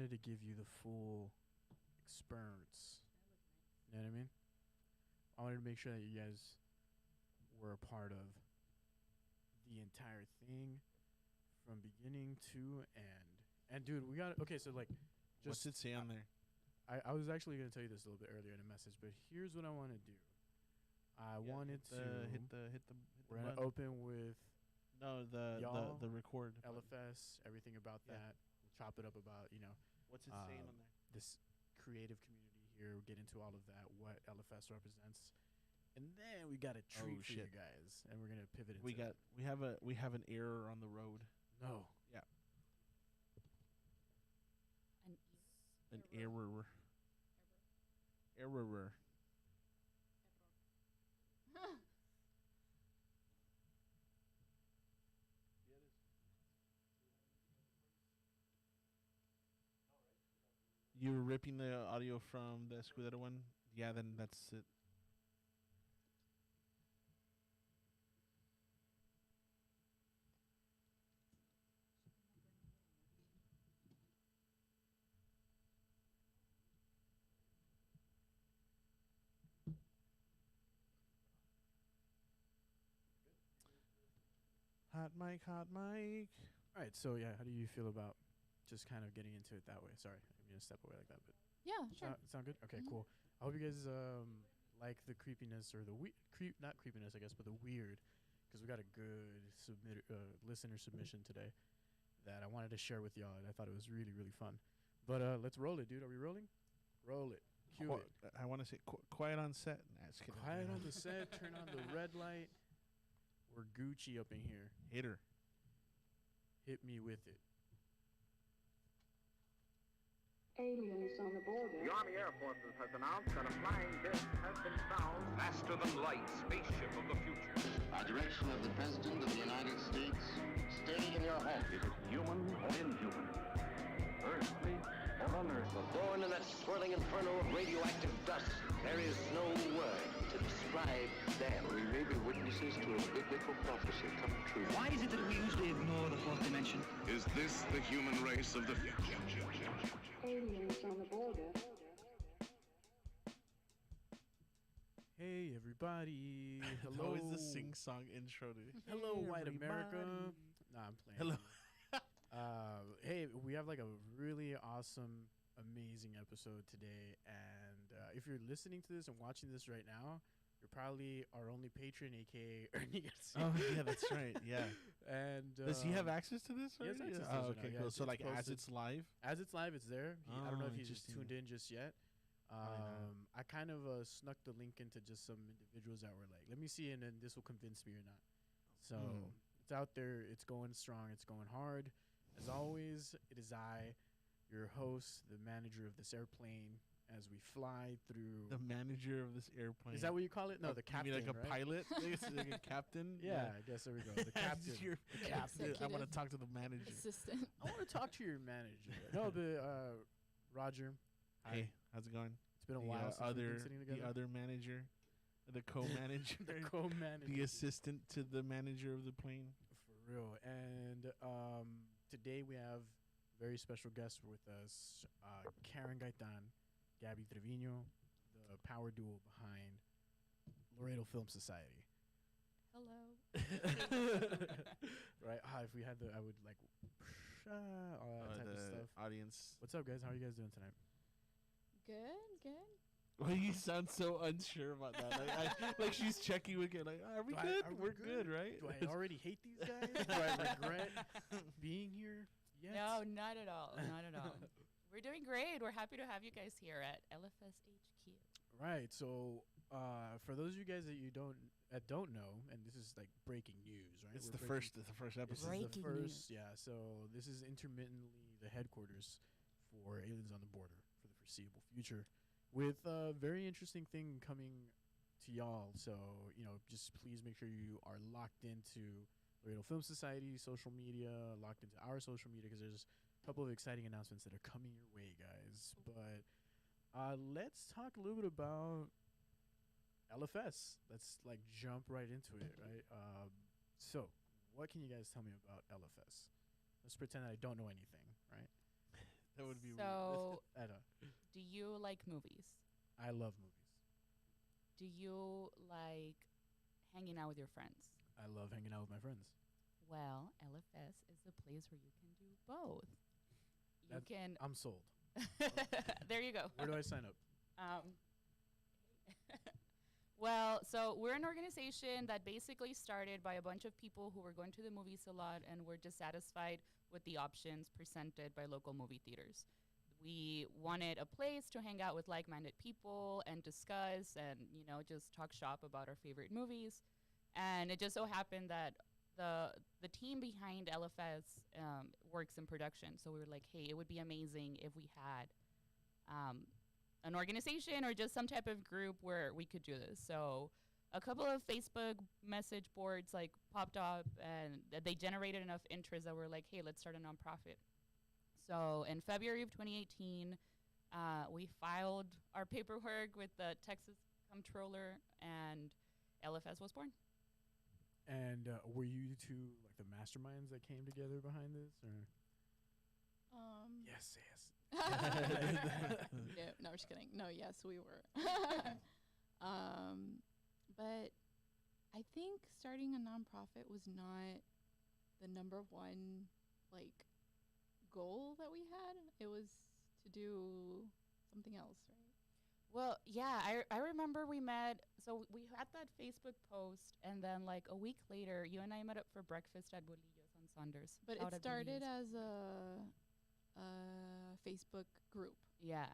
wanted to give you the full experience. You know what I mean? I wanted to make sure that you guys were a part of the entire thing from beginning to end. And dude, we got okay. So like, just what's it say on there? I was actually going to tell you this a little bit earlier in a message, but here's what I want to do. I wanted to hit the. We're gonna open with the record LFS, everything about that. We'll chop it up about what's it saying on there. This creative community here. We'll get into all of that. What LFS represents, and then we got a treat for you guys, and we're gonna pivot. Into we have an error on the road. No. Yeah. An error. You were ripping the audio from the Scudero one? Yeah, then that's it. Hot mic. All right, so yeah, how do you feel about just kind of getting into it that way? Sorry, I'm gonna step away like that, but yeah, sure. Sound good? Okay, cool. I hope you guys like the creepiness or the not creepiness, I guess, but the weird, because we got a good listener submission today that I wanted to share with y'all, and I thought it was really, really fun. But let's roll it, dude. Are we rolling? Roll it. Cue it. I want to say quiet on set. Quiet on the set. Turn on the red light. We're Gucci up in here. Hit her. Hit me with it. Aliens on the border. The Army Air Forces has announced that a flying disc has been found. Faster than light, spaceship of the future. By direction of the President of the United States, stay in your home. Is it human or inhuman? Earthly or unearthly? Born in that swirling inferno of radioactive dust, there is no word to describe them. We may be witnesses to a biblical prophecy come true. Why is it that we usually ignore the fourth dimension? Is this the human race of the future? Aliens on the border. Hey everybody! Hello. How is the sing-song intro to Hello, white America. Nah, I'm playing. Hello. Hey, we have like a really awesome, amazing episode today, and if you're listening to this and watching this right now, you're probably our only patron, aka Ernie. Oh yeah, that's right. Yeah. And does he have access to this? He has access to this. Oh, okay, yeah, cool. So like posted. as it's live, it's there. I don't know if he's just tuned in just yet. I kind of snuck the link into just some individuals that were like, let me see, and then this will convince me or not. So it's out there. It's going strong. It's going hard. As always, it is I, your host, the manager of this airplane, as we fly through. The manager of this airplane. Is that what you call it? No, the captain. You mean like a right? pilot? Like a captain? Yeah, I guess there we go. The captain. The captain. I want to talk to the manager. Assistant. I want to talk to your manager. No, but Roger. Hey, how's it going? It's been a while since we've been sitting together. The other manager. The co-manager. The co-manager. The assistant to the manager of the plane. For real. And today we have a very special guest with us, Gaytan, Gaby Trevino, the power duo behind Laredo Film Society. Hello. Right? If we had I would like all that type of stuff. Audience. What's up, guys? How are you guys doing tonight? Good. Well, you sound so unsure about that. Like she's checking with you. Like, are we good? We're good, right? Do I already hate these guys? Do I regret being here? Yes. No, not at all. Not at all. We're doing great. We're happy to have you guys here at LFS HQ. Right. So, for those of you guys that you don't know, and this is like breaking news, right? It's the first episode. Breaking news. Yeah. So this is intermittently the headquarters for Aliens on the Border for the foreseeable future, with a very interesting thing coming to y'all. So just please make sure you are locked into Laredo Film Society social media, locked into our social media, because there's a couple of exciting announcements that are coming your way, guys. But let's talk a little bit about LFS. Let's like jump right into it, right? So what can you guys tell me about LFS? Let's pretend that I don't know anything, right? That would be So, I don't. do you like movies? I love movies. Do you like hanging out with your friends? I love hanging out with my friends. Well, LFS is a place where you can do both. You can. I'm sold. There you go. Where do I sign up? Well, so we're an organization that basically started by a bunch of people who were going to the movies a lot and were dissatisfied with the options presented by local movie theaters. We wanted a place to hang out with like-minded people and discuss and, just talk shop about our favorite movies. And it just so happened that the team behind LFS works in production. So we were like, hey, it would be amazing if we had an organization or just some type of group where we could do this. So a couple of Facebook message boards popped up, and they generated enough interest that we're like, hey, let's start a nonprofit. So in February of 2018, we filed our paperwork with the Texas Comptroller, and LFS was born. And were you two the masterminds that came together behind this, or? Yes. No, I'm just kidding. No, yes, we were. But I think starting a nonprofit was not the number one goal that we had. It was to do something else, right? Well, yeah, I remember we met. So we had that Facebook post, and then a week later, you and I met up for breakfast at Bolillos on Saunders. But it started as a Facebook group. Yeah,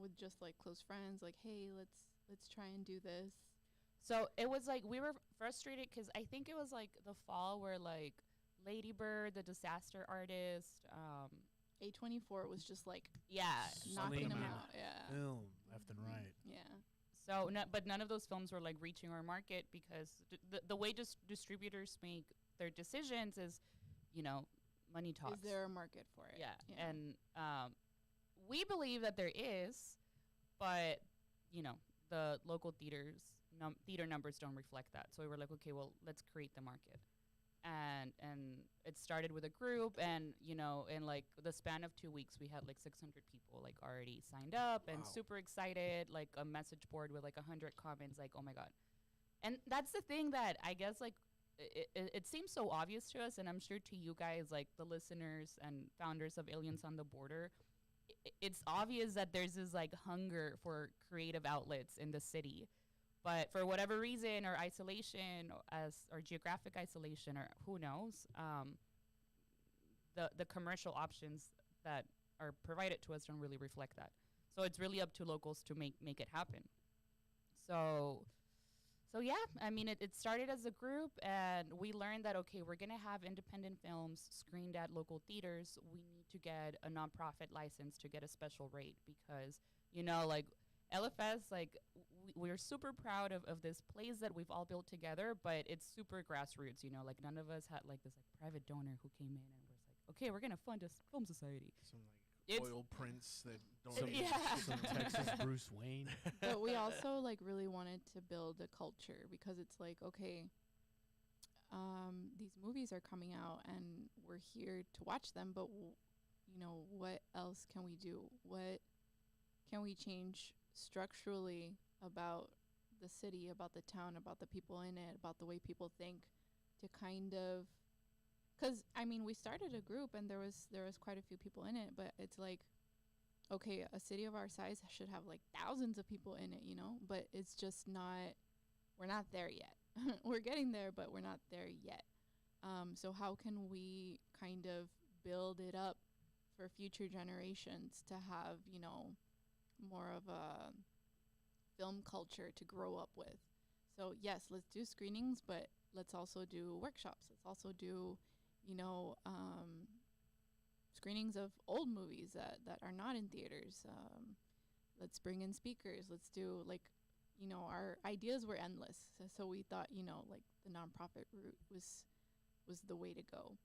with just close friends. Hey, let's try and do this. So it was we were frustrated because I think it was the fall where Lady Bird, the disaster artist, A24 was just knocking them out. Yeah, film left and right. Yeah. So, but none of those films were reaching our market because the way distributors make their decisions is, money talks. Is there a market for it? Yeah. And we believe that there is, but the local theater numbers don't reflect that. So we were like, okay, well, let's create the market. And it started with a group, and in the span of 2 weeks, we had 600 people already signed up and super excited. A message board with 100 comments. Oh my god! And that's the thing that I guess it seems so obvious to us, and I'm sure to you guys, the listeners and founders of Aliens on the Border, it's obvious that there's this hunger for creative outlets in the city. But for whatever reason, or isolation, or geographic isolation, or who knows, the commercial options that are provided to us don't really reflect that. So it's really up to locals to make it happen. So yeah, I mean, it started as a group, and we learned that, okay, we're going to have independent films screened at local theaters. We need to get a nonprofit license to get a special rate because, LFS, we're super proud of this place that we've all built together, but it's super grassroots, none of us had this private donor who came in and was okay, we're going to fund a film society. Some oil prince that don't some Texas Bruce Wayne. But we also really wanted to build a culture because it's okay, these movies are coming out and we're here to watch them, but what else can we do? What can we change structurally about the city, about the town, about the people in it, about the way people think, to kind of, because we started a group and there was quite a few people in it, but it's okay, a city of our size should have thousands of people in it, but it's just not, we're not there yet. We're getting there, but we're not there yet. So how can we kind of build it up for future generations to have, more of a film culture to grow up with? So yes, let's do screenings, but let's also do workshops. Let's also do, screenings of old movies that are not in theaters. Let's bring in speakers. Let's do our ideas were endless. So we thought, the nonprofit route was the way to go.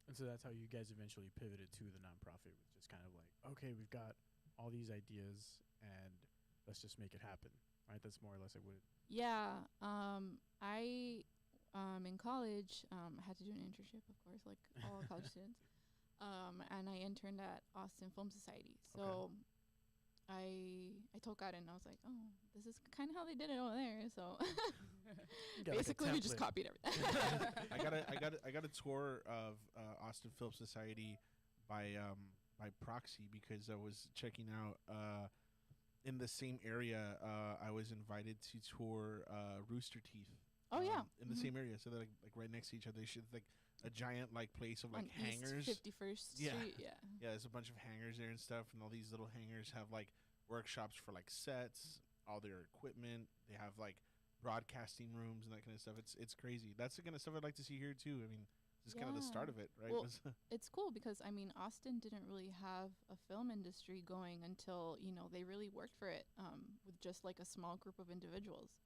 And so that's how you guys eventually pivoted to the nonprofit, was just kind of okay, we've got all these ideas and let's just make it happen, right? That's more or less what it. Yeah. I in college had to do an internship, of course, like all college students. And I interned at Austin Film Society. So I told God, and I was like, oh, this is kind of how they did it over there. So basically, we just copied everything. I got a tour of Austin Film Society by proxy because I was checking out in the same area. I was invited to tour Rooster Teeth. Oh yeah, in the same area, so they're like right next to each other. They should like a giant like place of like on hangars. East 51st Street, yeah. Yeah, there's a bunch of hangars there and stuff, and all these little hangars have like workshops for like sets, all their equipment. They have like broadcasting rooms and that kind of stuff. It's crazy. That's the kind of stuff I'd like to see here too. I mean, this is kind of the start of it, right? Well, it's cool because I mean, Austin didn't really have a film industry going until they really worked for it with just like a small group of individuals.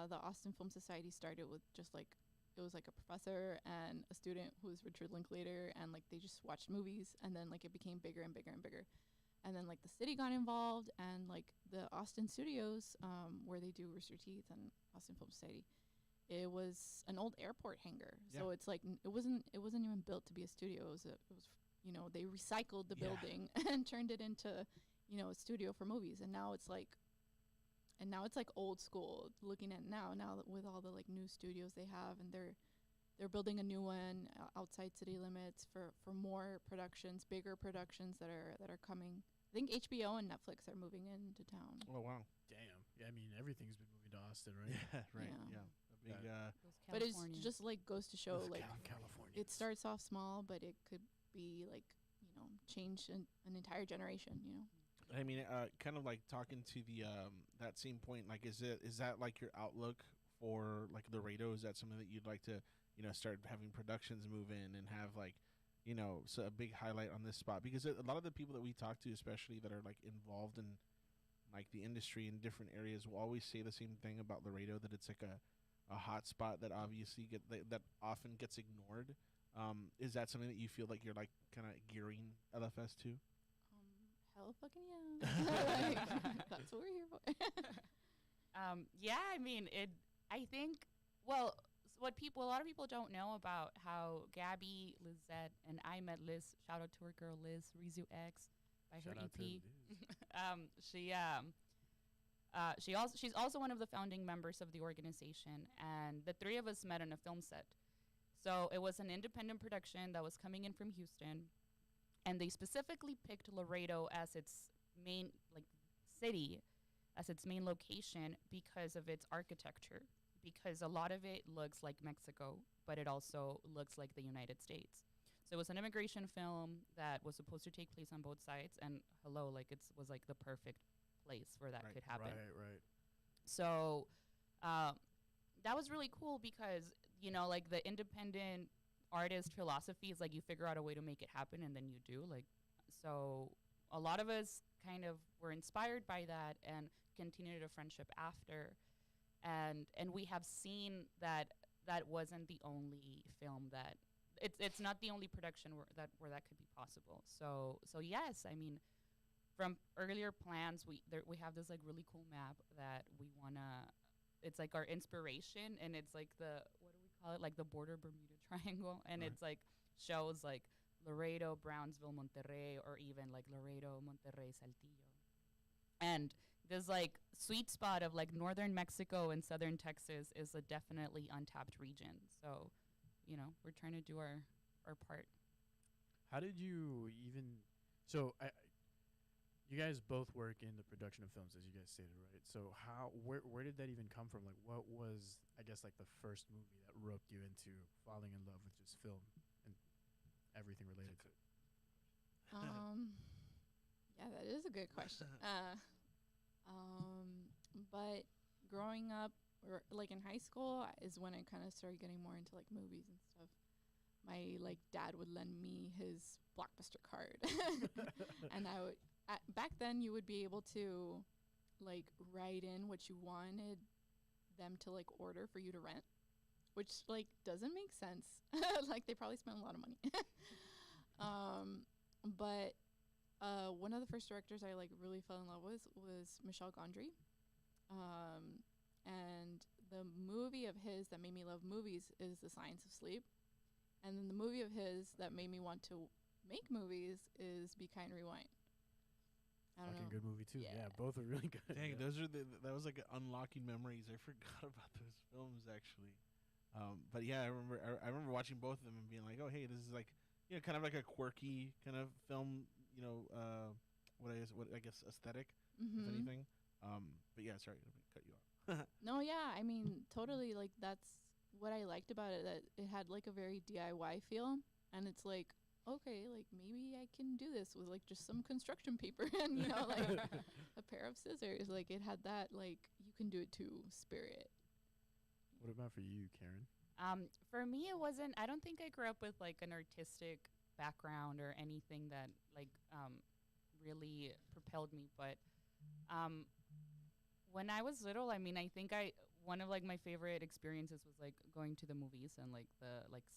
The Austin Film Society started with just like it was like a professor and a student who was Richard Linklater, and like they just watched movies, and then like it became bigger and bigger and bigger, and then like the city got involved, and like the Austin studios where they do Rooster Teeth and Austin Film Society, it was an old airport hangar. So it's like it wasn't even built to be a studio. It was they recycled the building and turned it into a studio for movies, and now it's like old school. Looking at now with all the like new studios they have, and they're building a new one outside city limits for more productions, bigger productions that are coming. I think HBO and Netflix are moving into town. Oh wow, damn! Yeah, I mean everything's been moving to Austin, right? Yeah, right. Yeah, big, but it's just like goes to show like California. It starts off small, but it could be like change an entire generation. I mean, kind of like talking to the that same point. Like, is that like your outlook for like Laredo? Is that something that you'd like to start having productions move in and have like so a big highlight on this spot? Because a lot of the people that we talk to, especially that are like involved in like the industry in different areas, will always say the same thing about Laredo, that it's like a hot spot that obviously that often gets ignored. Is that something that you feel like you're like kind of gearing LFS to? Hell fucking yeah. That's what we're here for. Yeah, I mean, I think, well, what a lot of people don't know about how Gabby, Lizette, and I met Liz. Shout out to her girl, Liz, Rizu X, by her EP. She's also one of the founding members of the organization, and the three of us met on a film set. So it was an independent production that was coming in from Houston. And they specifically picked Laredo as its main city, as its main location because of its architecture. Because a lot of it looks like Mexico, but it also looks like the United States. So it was an immigration film that was supposed to take place on both sides, and it was like the perfect place where that could happen. Right. So that was really cool because like the independent artist philosophy is like you figure out a way to make it happen, and then you do. So a lot of us kind of were inspired by that and continued a friendship after, and we have seen that wasn't the only film that it's not the only production where that could be possible. So yes, I mean, from earlier plans, we have this like really cool map that we wanna. It's like our inspiration, and it's like what do we call it? Like the border Bermuda Triangle, and it's like shows like Laredo, Brownsville, Monterrey, or even like Laredo, Monterrey, Saltillo. And this like sweet spot of like northern Mexico and southern Texas is a definitely untapped region. So, we're trying to do our part. How did you even? So you guys both work in the production of films, as you guys stated, right? So where did that even come from? Like, what was, I guess, like the first movie that roped you into falling in love with just film and everything related to it? Yeah, that is a good question. But growing up, or like in high school, is when I kind of started getting more into like movies and stuff. My like dad would lend me his Blockbuster card, and I would. Back then, you would be able to like write in what you wanted them to like order for you to rent, which like doesn't make sense. Like they probably spent a lot of money. But one of the first directors I like really fell in love with was Michel Gundry. And the movie of his that made me love movies is The Science of Sleep. And then the movie of his that made me want to make movies is Be Kind Rewind. I don't Fucking know. good movie too. Yeah. Yeah, both are really good. Dang, Yeah. those are that was like unlocking memories. I forgot about those films actually. But yeah, I remember watching both of them and being like, oh hey, this is like kind of like a quirky kind of film. What I guess aesthetic, if anything. But yeah, sorry, let me cut you off. No, yeah, I mean, totally. Like that's what I liked about it. That it had like a very DIY feel, and it's like, okay, like maybe I can do this with like just some construction paper and like a pair of scissors. Like it had that like you can do it too spirit. What about for you, Karen? For me, it wasn't. I don't think I grew up with like an artistic background or anything that like really propelled me. But when I was little, I mean, I think one of like my favorite experiences was like going to the movies and like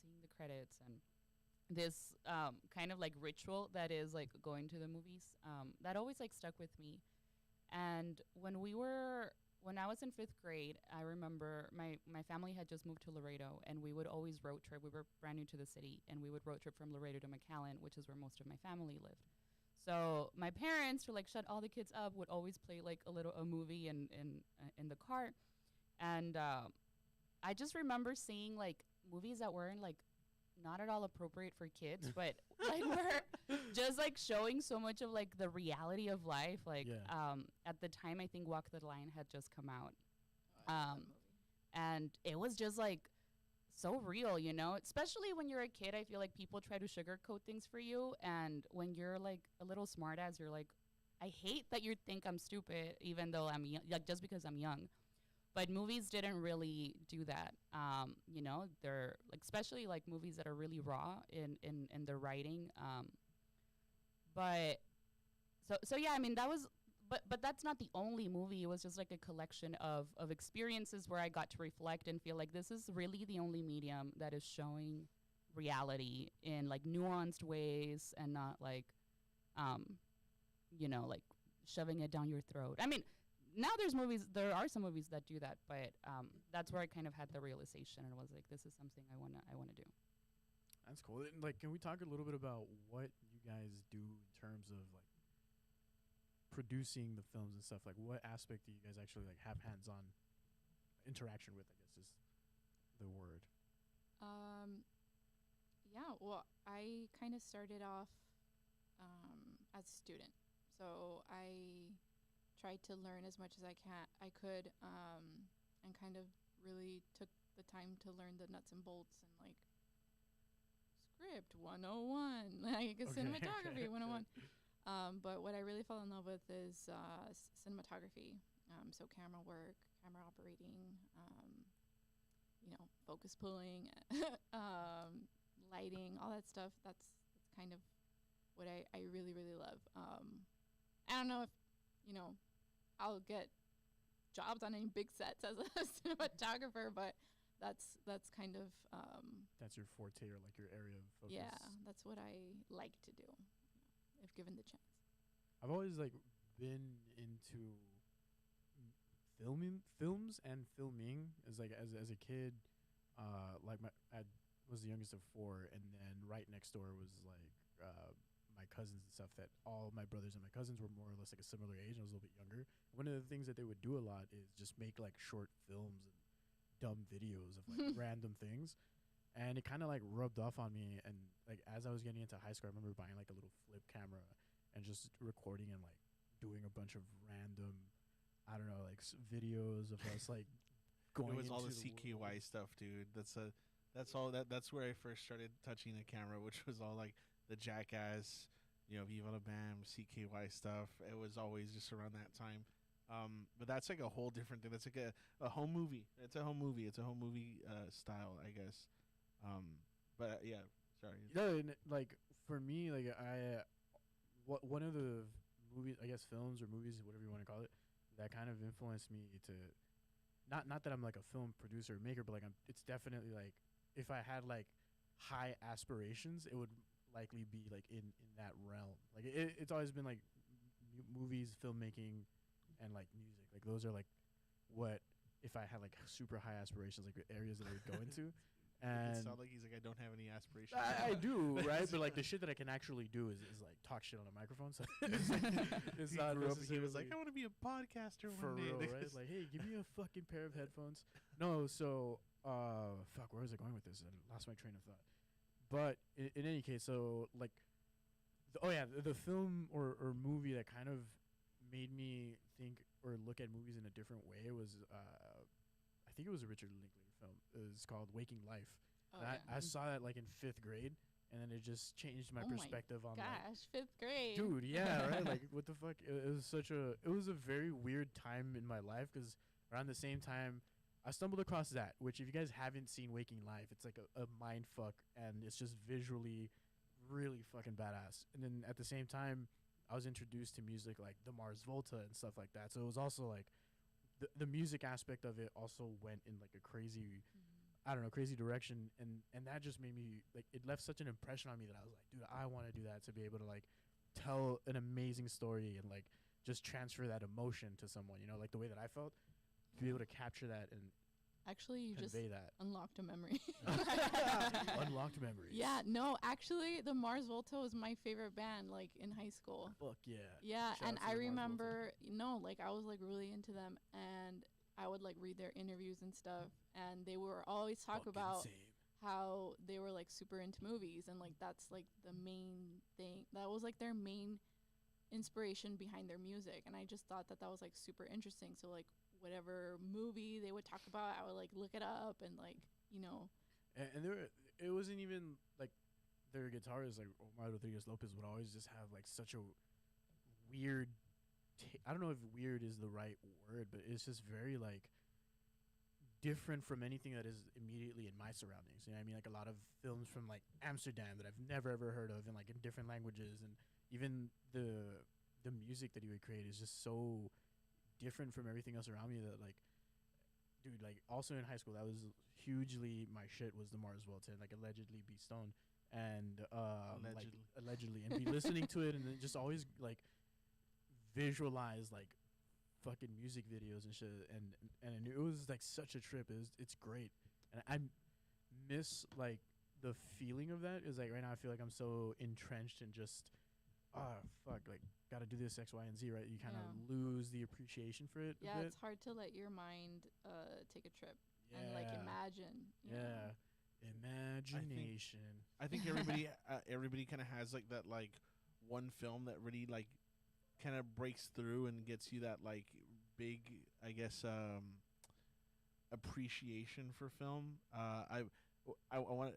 seeing the credits and this kind of like ritual that is like going to the movies that always like stuck with me. And when I was in 5th grade, I remember my family had just moved to Laredo, and we would always road trip. We were brand new to the city, and we would road trip from Laredo to McAllen, which is where most of my family lived. So my parents, to like shut all the kids up, would always play like a movie in the car, and I just remember seeing like movies that weren't like not at all appropriate for kids, but like were just like showing so much of like the reality of life. Like at the time, I think Walk the Line had just come out, and it was just like so real, especially when you're a kid. I feel like people try to sugarcoat things for you, and when you're like a little smart ass, you're like, I hate that you think I'm stupid, even though I'm young, like just because I'm young. But movies didn't really do that. They're like, especially like movies that are really raw in their writing. But yeah, I mean that was, but that's not the only movie. It was just like a collection of experiences where I got to reflect and feel like this is really the only medium that is showing reality in like nuanced ways and not like, like shoving it down your throat. I mean, now there are some movies that do that, but that's where I kind of had the realization and was like, this is something I wanna do. That's cool. And, like, can we talk a little bit about what you guys do in terms of like producing the films and stuff? Like, what aspect do you guys actually like have hands-on interaction with? I guess is the word. Yeah. Well, I kind of started off as a student, so I tried to learn as much as I could, and kind of really took the time to learn the nuts and bolts and like script 101, like cinematography 101. But what I really fell in love with is cinematography. So camera work, camera operating, focus pulling, lighting, all that stuff. That's kind of what I really, really love. I don't know if, I'll get jobs on any big sets as a cinematographer, but that's kind of that's your forte or like your area of focus. Yeah, that's what I like to do if given the chance. I've always like been into films and filming as a kid. Like I was the youngest of 4, and then right next door was like my cousins and stuff. That all my brothers and my cousins were more or less like a similar age. I was a little bit younger. One of the things that they would do a lot is just make like short films and dumb videos of like random things, and it kind of like rubbed off on me. And like as I was getting into high school, I remember buying like a little flip camera and just recording and like doing a bunch of random, I don't know, like videos of us like going. It was all the into CKY stuff, dude. That's where I first started touching the camera, which was all like the Jackass, Viva La Bam, CKY stuff. It was always just around that time. But that's like a whole different thing. That's like a home movie. It's a home movie. It's a home movie style, I guess. But yeah, sorry. No, and like for me, like one of the movies, I guess films or movies, whatever you want to call it, that kind of influenced me to, not that I'm like a film producer or maker, but like it's definitely like if I had like high aspirations, it would likely be like in that realm. Like it's always been like movies, filmmaking, and like music. Like those are like what if I had like super high aspirations, like areas that I would go into. And it sounds like he's like, I don't have any aspirations. I do, right? But like the shit that I can actually do is like talk shit on a microphone. So it's he not grew up and he was necessarily like, I want to be a podcaster for one day. real, right? Like, hey, give me a fucking pair of headphones. No, so fuck, where was I going with this? I lost my train of thought. But in any case, so like, the film or movie that kind of made me think or look at movies in a different way was I think it was a Richard Linklater film. It was called Waking Life. Oh, And I saw that like in 5th grade, and then it just changed my perspective on gosh, 5th grade. Dude, yeah, right? Like, what the fuck? It was a very weird time in my life because around the same time, I stumbled across that, which if you guys haven't seen Waking Life, it's like a mind fuck, and it's just visually really fucking badass. And then at the same time, I was introduced to music like the Mars Volta and stuff like that. So it was also like the music aspect of it also went in like a crazy, I don't know, crazy direction. And that just made me like, it left such an impression on me that I was like, dude, I want to do that, to be able to like tell an amazing story and like just transfer that emotion to someone, you know, like the way that I felt, to be able to capture that and actually you just convey that. unlocked a memory. Unlocked memories. Yeah, no, actually the Mars Volta was my favorite band like in high school. Fuck yeah. Yeah, Shout and out to I the Mars remember, like I was like really into them, and I would like read their interviews and stuff, and they were always talk Fucking about same. how they were like super into movies, and like that's like the main thing. That was like their main inspiration behind their music, and I just thought that was like super interesting. So like whatever movie they would talk about, I would like look it up and like, you know. And it wasn't even like their guitarist, like Omar Rodriguez Lopez, would always just have like such a weird I don't know if weird is the right word, but it's just very like different from anything that is immediately in my surroundings. You know what I mean? Like a lot of films from like Amsterdam that I've never ever heard of, and like in different languages, and even the music that he would create is just so different from everything else around me that like, dude, like also in high school that was hugely my shit, was the Mars Volta and like allegedly Be Stoned, and allegedly and be listening to it and then just always like visualize like fucking music videos and shit, and it was like such a trip. It's great, and I miss like the feeling of that. Is like right now I feel like I'm so entrenched in just fuck, like gotta do this X, Y, and Z, right? You kind of lose the appreciation for it. Yeah, a bit. it's hard to let your mind take a trip and like imagine. Yeah, imagination. I think everybody kind of has like that like one film that really like kind of breaks through and gets you that like big, I guess, appreciation for film. I want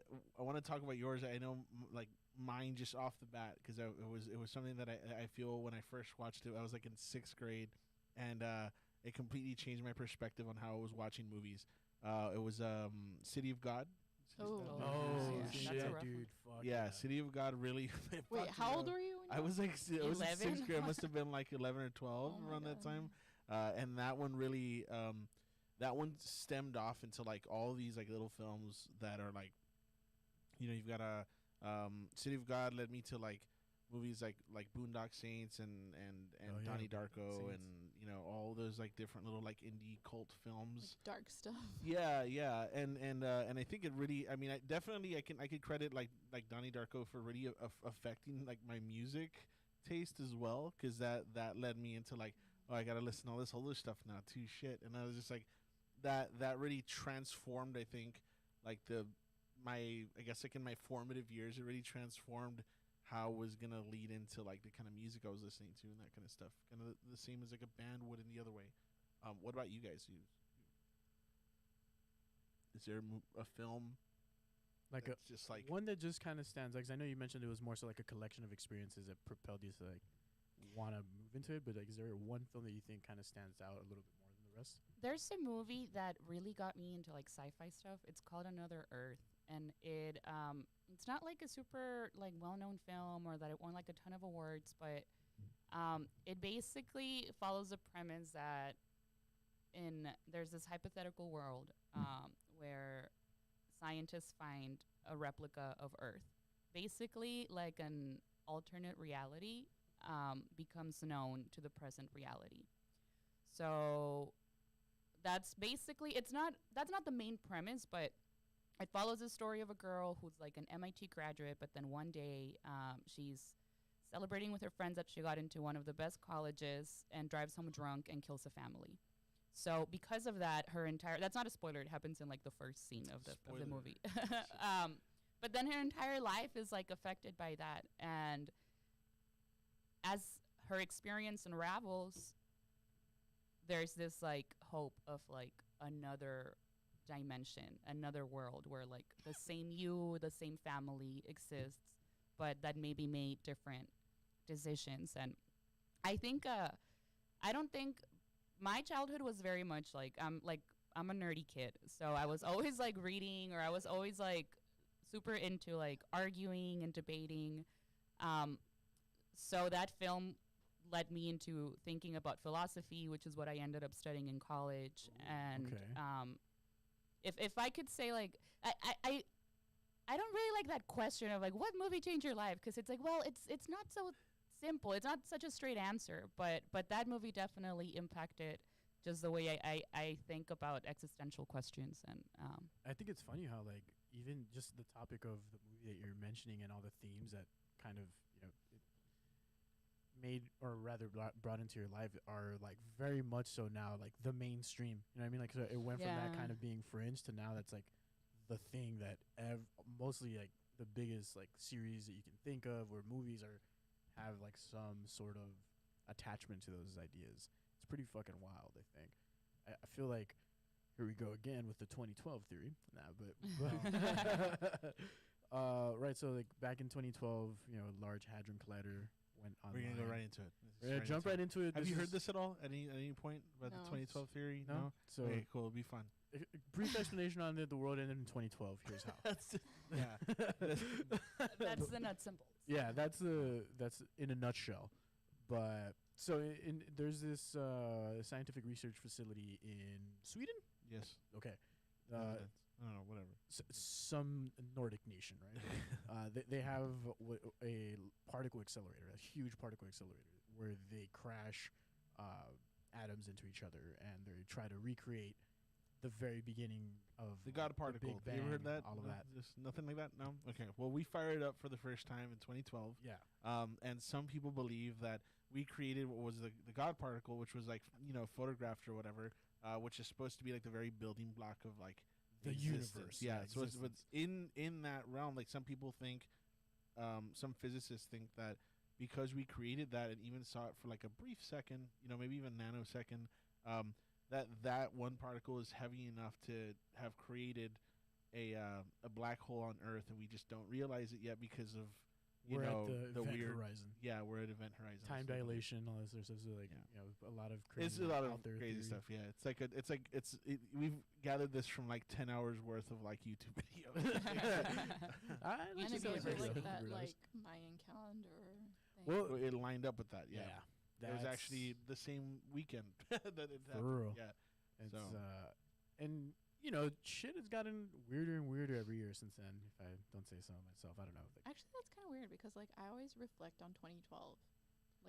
to talk about yours. I know like mine just off the bat, because it was something that I feel when I first watched it. I was like in 6th grade, and it completely changed my perspective on how I was watching movies. It was City of God. Shit, dude! Fuck yeah, City of God really. Wait, how old were you? I was like, I was in 6th grade. I must have been like 11 or 12 around that time. And that one really, that one stemmed off into like all these like little films that are like, you know, you've got City of God led me to like movies like Boondock Saints and Donnie Darko Saints. And you know all those like different little like indie cult films, like dark stuff. Yeah, and I think it really, I mean, I could credit like Donnie Darko for really affecting like my music taste as well, because that led me into like, oh, I gotta listen to all this older stuff now too, shit. And I was just like, that really transformed, I think, like I guess like in my formative years, it really transformed how I was gonna lead into like the kind of music I was listening to and that kind of stuff. Kind of the same as like a band would in the other way. What about you guys? Is there a film like just like one that just kind of stands out? Because I know you mentioned it was more so like a collection of experiences that propelled you to like want to move into it, but like, is there one film that you think kind of stands out a little bit more than the rest? There's a movie that really got me into like sci-fi stuff. It's called Another Earth, and it's not like a super like well-known film or that it won like a ton of awards, but it basically follows the premise that there's this hypothetical world where scientists find a replica of Earth. Basically, like an alternate reality becomes known to the present reality. So that's basically, that's not the main premise, but it follows the story of a girl who's like an MIT graduate, but then one day she's celebrating with her friends that she got into one of the best colleges and drives home drunk and kills a family. So because of that, that's not a spoiler. It happens in like the first scene of the movie. But then her entire life is like affected by that. And as her experience unravels, there's this like hope of like another dimension, another world where like the same you, the same family exists, but that maybe made different decisions. And I think I don't think my childhood was very much like I'm a nerdy kid, so I was always like reading, or I was always like super into like arguing and debating. So that film led me into thinking about philosophy, which is what I ended up studying in college. And if I could say like I don't really like that question of like what movie changed your life, because it's like, well, it's not so simple. It's not such a straight answer, but that movie definitely impacted just the way I think about existential questions. And I think it's funny how like even just the topic of the movie that you're mentioning and all the themes that kind of made, or rather brought into your life, are like very much so now like the mainstream. You know what I mean? Like, so it went from that kind of being fringe to now that's like the thing that mostly like the biggest like series that you can think of, or movies have like some sort of attachment to those ideas. It's pretty fucking wild, I think. I feel like here we go again with the 2012 theory. Right, so like back in 2012, Large Hadron Collider went on. We're gonna go right into it. We're gonna jump right into it. Have you heard this at all? At any point about the 2012 theory? No. So okay, cool. It'll be fun. Brief explanation on it. The world ended in 2012. Here's how. That's the nuts and bolts. Yeah, that's in a nutshell. But so there's this scientific research facility in Sweden. Yes. Okay. I don't know. Whatever. Some Nordic nation, right? They have a particle accelerator, a huge particle accelerator, where they crash atoms into each other, and they try to recreate the very beginning of the God particle. The Big Bang, you ever heard that? All of that. Just nothing like that? No? Okay. Well, we fired it up for the first time in 2012. Yeah. And some people believe that we created what was the God particle, which was like, photographed or whatever, which is supposed to be like the very building block of like the universe. Yeah. So it's in that realm. Like some people think, some physicists think that because we created that and even saw it for like a brief second, maybe even nanosecond, that one particle is heavy enough to have created a black hole on Earth, and we just don't realize it yet because of we're at the event weird horizon. Yeah, we're at event horizon. Time dilation, all this stuff. So like a lot of crazy. It's a lot of theory. crazy stuff. Yeah, we've gathered this from like 10 hours worth of like YouTube videos. And it goes with like that like Mayan calendar thing. Well, it lined up with that. Yeah. It was That's actually the same weekend that it happened. For real. Yeah. It's and shit has gotten weirder and weirder every year since then, if I don't say so myself. I don't know. Actually, that's kind of weird because like I always reflect on 2012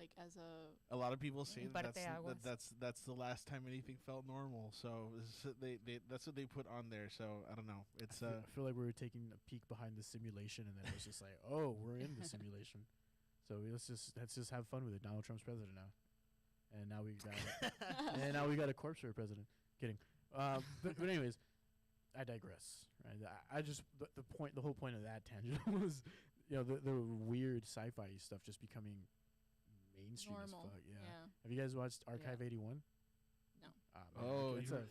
like as a lot of people say that's the last time anything felt normal. So that's what they put on there. So I don't know. It's I feel like we were taking a peek behind the simulation, and then it was just like, oh, we're in the simulation. So let's just have fun with it. Donald Trump's president now, and now we got a corpse for a president. Kidding. But anyways, I digress. Right, I just the whole point of that tangent was, the weird sci-fi stuff just becoming mainstream normal. as fuck. Yeah. Have you guys watched Archive 81? No. Those are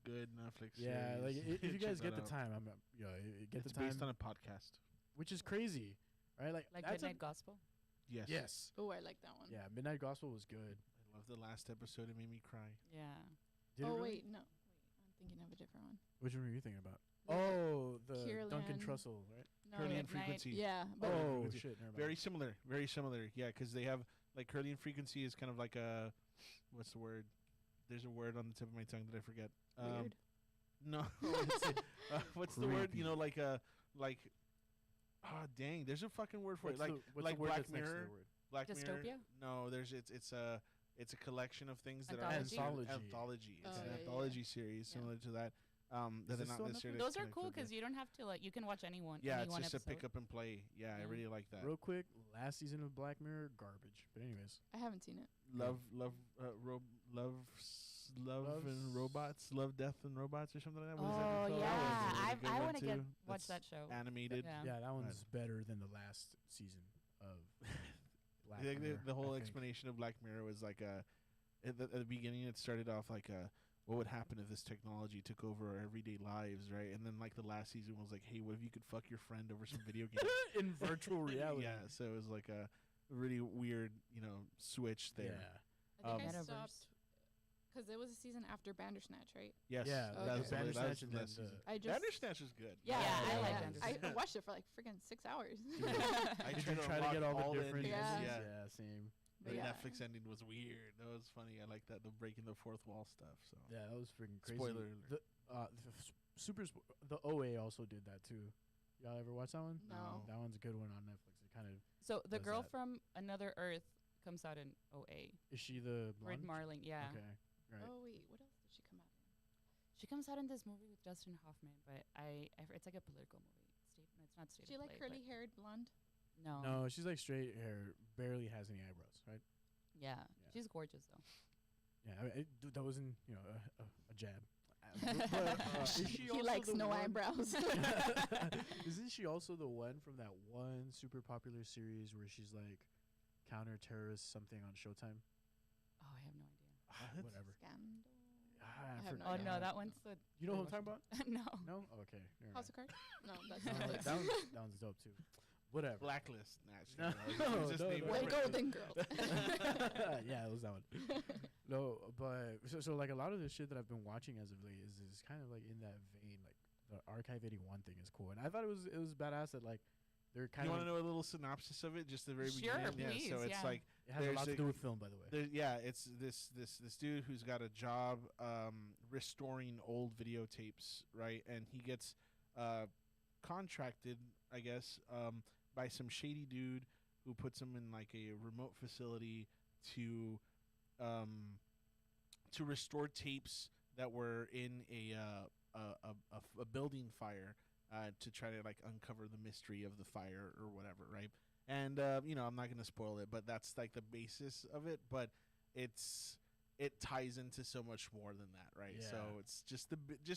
good Netflix. Yeah, series. like if you guys get the out. time, get it's the time. based on a podcast, which is crazy, right? Like that's Midnight Gospel. Yes. Yes. Oh, I like that one. Yeah, Midnight Gospel was good. I love the last episode. It made me cry. Yeah. Did it really? Wait, no. I'm thinking of a different one. Which one were you thinking about? The Duncan Trussell, right? No, Curly and Frequency. Yeah. Oh shit! Never mind. Very similar. Very similar. Yeah, because they have like Curly and Frequency is kind of like a what's the word? There's a word on the tip of my tongue that I forget. Weird. No. What's the word? Like. Oh dang! There's a fucking word for it. Like Black Mirror. Black Dystopia? Mirror. No, it's a collection of things that Anthology? are anthology. It's an anthology series similar to that. That this are not still on necessarily. Those are connected cool with because you don't have to you can watch anyone. Yeah, any it's one just to episode. pick up and play. Yeah, I Yeah. really like that. Real quick, last season of Black Mirror, garbage. But anyways, I haven't seen it. Love, and robots. Love, death, and robots, or something like that. What is that Oh called? yeah, That was a really good I one want to too. watch That's that show. Animated. Yeah. that one's better than the last season of Black The, Mirror. the whole I think. explanation of Black Mirror was like at the beginning it started off like what would happen if this technology took over our everyday lives, right? And then like the last season was like, hey, what if you could fuck your friend over some video game in virtual reality. Yeah, so it was like a really weird, switch there. Yeah. I think I Metaverse. stopped because it was a season after Bandersnatch, right? Yes, Yeah, that was okay. Bandersnatch the and then last season. I just Bandersnatch was good. Yeah, I like I Bandersnatch. watched it for like freaking 6 hours. I Did you try to get all the different Yeah. endings? Yeah. Yeah, same. The But yeah. Netflix ending was weird. That was funny. I like that, the breaking the fourth wall stuff. So Yeah, that was freaking crazy. Spoiler alert. The OA also did that too. Y'all ever watch that one? No. That one's a good one on Netflix. It kind of So the does girl that. from Another Earth comes out in OA. is she the Red blonde? Marling, yeah. Okay, right. Oh wait, what else did she come out in? She comes out in this movie with Dustin Hoffman, but it's like a political movie. It's not state. She like curly haired blonde. No. No, she's like straight hair, barely has any eyebrows, right? Yeah. She's gorgeous though. Yeah, that wasn't a jab. Is she He also likes the no one- eyebrows. Isn't she also the one from that one super popular series where she's like counter-terrorist something on Showtime? Oh, I have no idea. What? Whatever. Scandal. I have forgot. no Oh idea. no, that one's the. You know what I'm talking about? No. No? Oh, okay. never House mind. of Cards? No, that's No, Netflix. that one's dope too. Whatever. Blacklist. Nah, just No, kidding. It was just no, named no. The different. Golden Girls. Yeah, it was that one. No, but so like a lot of the shit that I've been watching as of late is kind of like in that vein. Like the Archive 81 thing is cool, and I thought it was badass that like they're kind You of want to know a little synopsis of it, just the very Sure, beginning? please, Yeah, so it's yeah. like it has a there's lot to a- do with film, by the way. it's this dude who's got a job restoring old videotapes, right? And he gets contracted, I guess, by some shady dude who puts him in like a remote facility to restore tapes that were in a building fire, to try to like uncover the mystery of the fire or whatever, right? And I'm not gonna spoil it, but that's like the basis of it. But it ties into so much more than that, right? So Yeah. it's just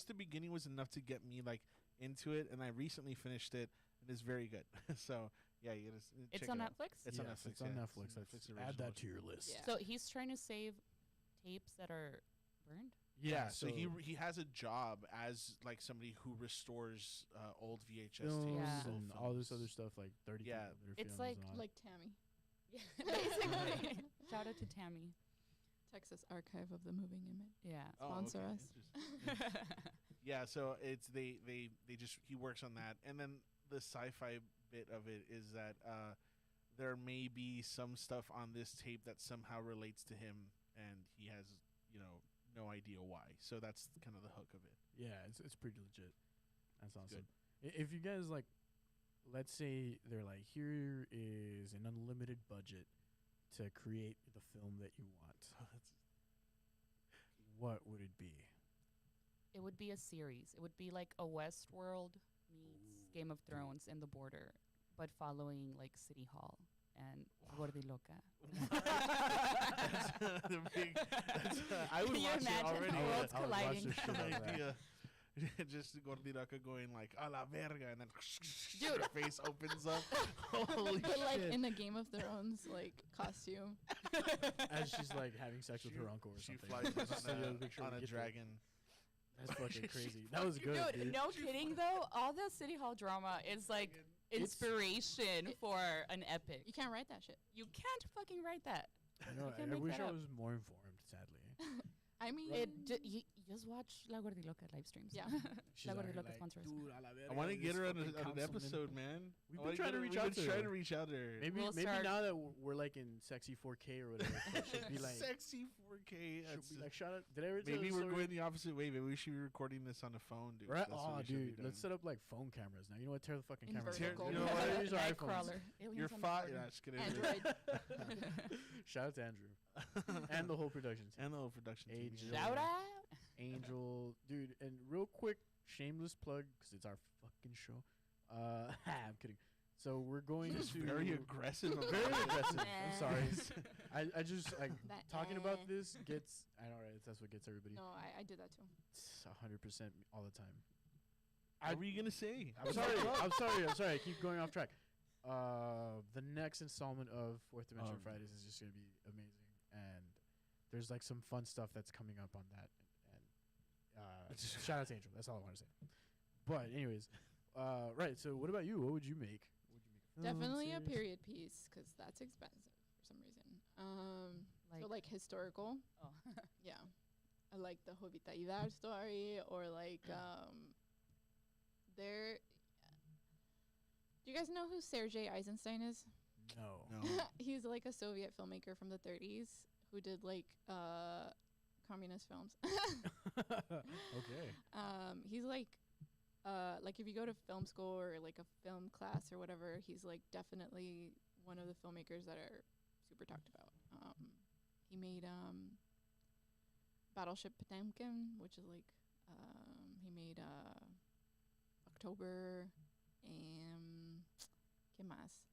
the beginning was enough to get me like into it, and I recently finished it, and it's very good. So yeah, you gotta It's check on it out. Netflix. It's on Yes, Netflix. It's on yeah. Netflix. It's Let's Netflix add that original. to your list. Yeah. So he's trying to save tapes that are burned. Yeah, so he has a job as like somebody who restores old VHS films tapes, Yeah. old and all this films. other stuff like 30 Yeah. millimeter It's films like- and all. Like Tammy. Yeah, basically. Shout out to Tammy. Texas Archive of the Moving Image. Yeah. Oh, Sponsor okay, us. interesting. Yeah, so it's they just he works on that, and then the sci-fi bit of it is that there may be some stuff on this tape that somehow relates to him, and he has no idea why. So that's kind of the hook of it. Yeah, it's pretty legit. That's awesome. good. If you guys like, let's say they're like, here is an unlimited budget to create the film that you want. What would it be? It would be a series. It would be like a Westworld meets Game of Thrones in the border, but following like City Hall and Gordiloca. I would Can you watch it imagine already. worlds I would watch colliding? the shit out of that. idea. Just Gordiloca going like a la verga, and then Dude. her face opens up. Holy But like shit! in a Game of Thrones like costume. As she's like having sex with her uncle or She something. flies Just send you the picture on when a we get there. dragon. That's fucking crazy. That was good, Dude, dude. no kidding though. All the City Hall drama is like inspiration for an epic. You can't write that shit. You can't fucking write that. I know. can't I make wish that I up. was more informed. Sadly, I mean, You just watch La Gordiloca live streams. Yeah. she's La out here Gordiloca sponsors. "Dude, a la I verga, want to this get her on, fucking on an councilman." episode, man. We've I been wanna trying get to her- reach we've out been to trying her. to reach out to her. Maybe We'll maybe start- now that we're like in sexy 4K or whatever, she'll be like, Sexy 4K. she'll be like, shout out. Did I ever tell Maybe the we're story? going the opposite way. Maybe we should be recording this on a phone, dude. Right? That's what Oh, we should be dude, let's doing. set up like phone cameras now. You know what? Tear the fucking In cameras. vertical. You know what? Use our iPhones. Nightcrawler. You're Aliens on the fine. border. Yeah, just kidding. Android. Shout out to Andrew and the whole production team. And the whole production team. Age. yeah. Shout out. Angel, dude. And real quick, shameless plug because it's our fucking show. I'm kidding. So we're going to very aggressive. Very aggressive. I'm sorry. I just like talking about this gets. I know, right? That's what gets everybody. No, I did that too. 100% all the time. What were you gonna say? I'm sorry. I'm sorry. I keep going off track. The next installment of Fourth Dimension Fridays is just gonna be amazing, and there's like some fun stuff that's coming up on that. And shout out to Angel. That's all I want to say. But anyways, right. So what about you? What would you make? Definitely a period piece because that's expensive for some reason. So like historical. Oh. Yeah. I like the Jovita Ibar story or like there. Do you guys know who Sergei Eisenstein is? No. He's like a Soviet filmmaker from the 30s who did like communist films. Okay. He's like if you go to film school or like a film class or whatever, he's like definitely one of the filmmakers that are super talked about. He made Battleship Potemkin, which is like he made October and ¿qué más?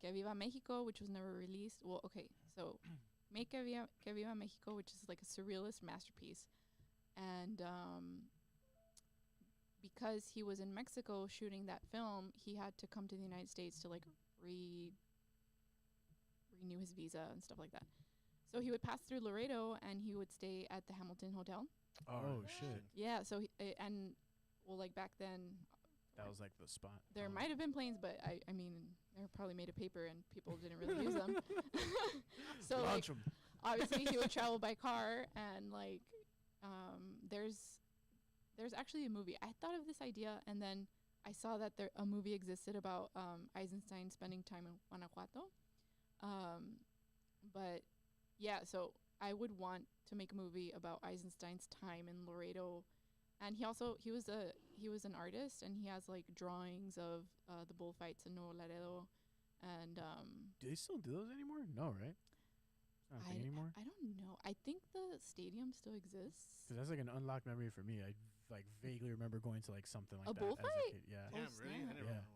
Que Viva Mexico, which was never released. Well, okay, so Make Que Viva Mexico, which is like a surrealist masterpiece, and because he was in Mexico shooting that film, he had to come to the United States to like renew his visa and stuff like that. So he would pass through Laredo and he would stay at the Hamilton Hotel. Oh shit. Yeah. So like back then, that was like the spot. There might have been planes, but I mean, they were probably made of paper and people didn't really use them. So like, obviously he would travel by car and like there's actually a movie. I thought of this idea and then I saw that a movie existed about Eisenstein spending time in Guanajuato. But yeah, so I would want to make a movie about Eisenstein's time in Laredo. And he was an artist and he has like drawings of the bullfights in Nuevo Laredo. And do they still do those anymore? No, right? It's not a thing anymore. I don't know. I think the stadium still exists. Because that's like an unlocked memory for me. I like vaguely remember going to like something like a that bullfight? as a kid. Yeah. Damn, really? I never know one of those.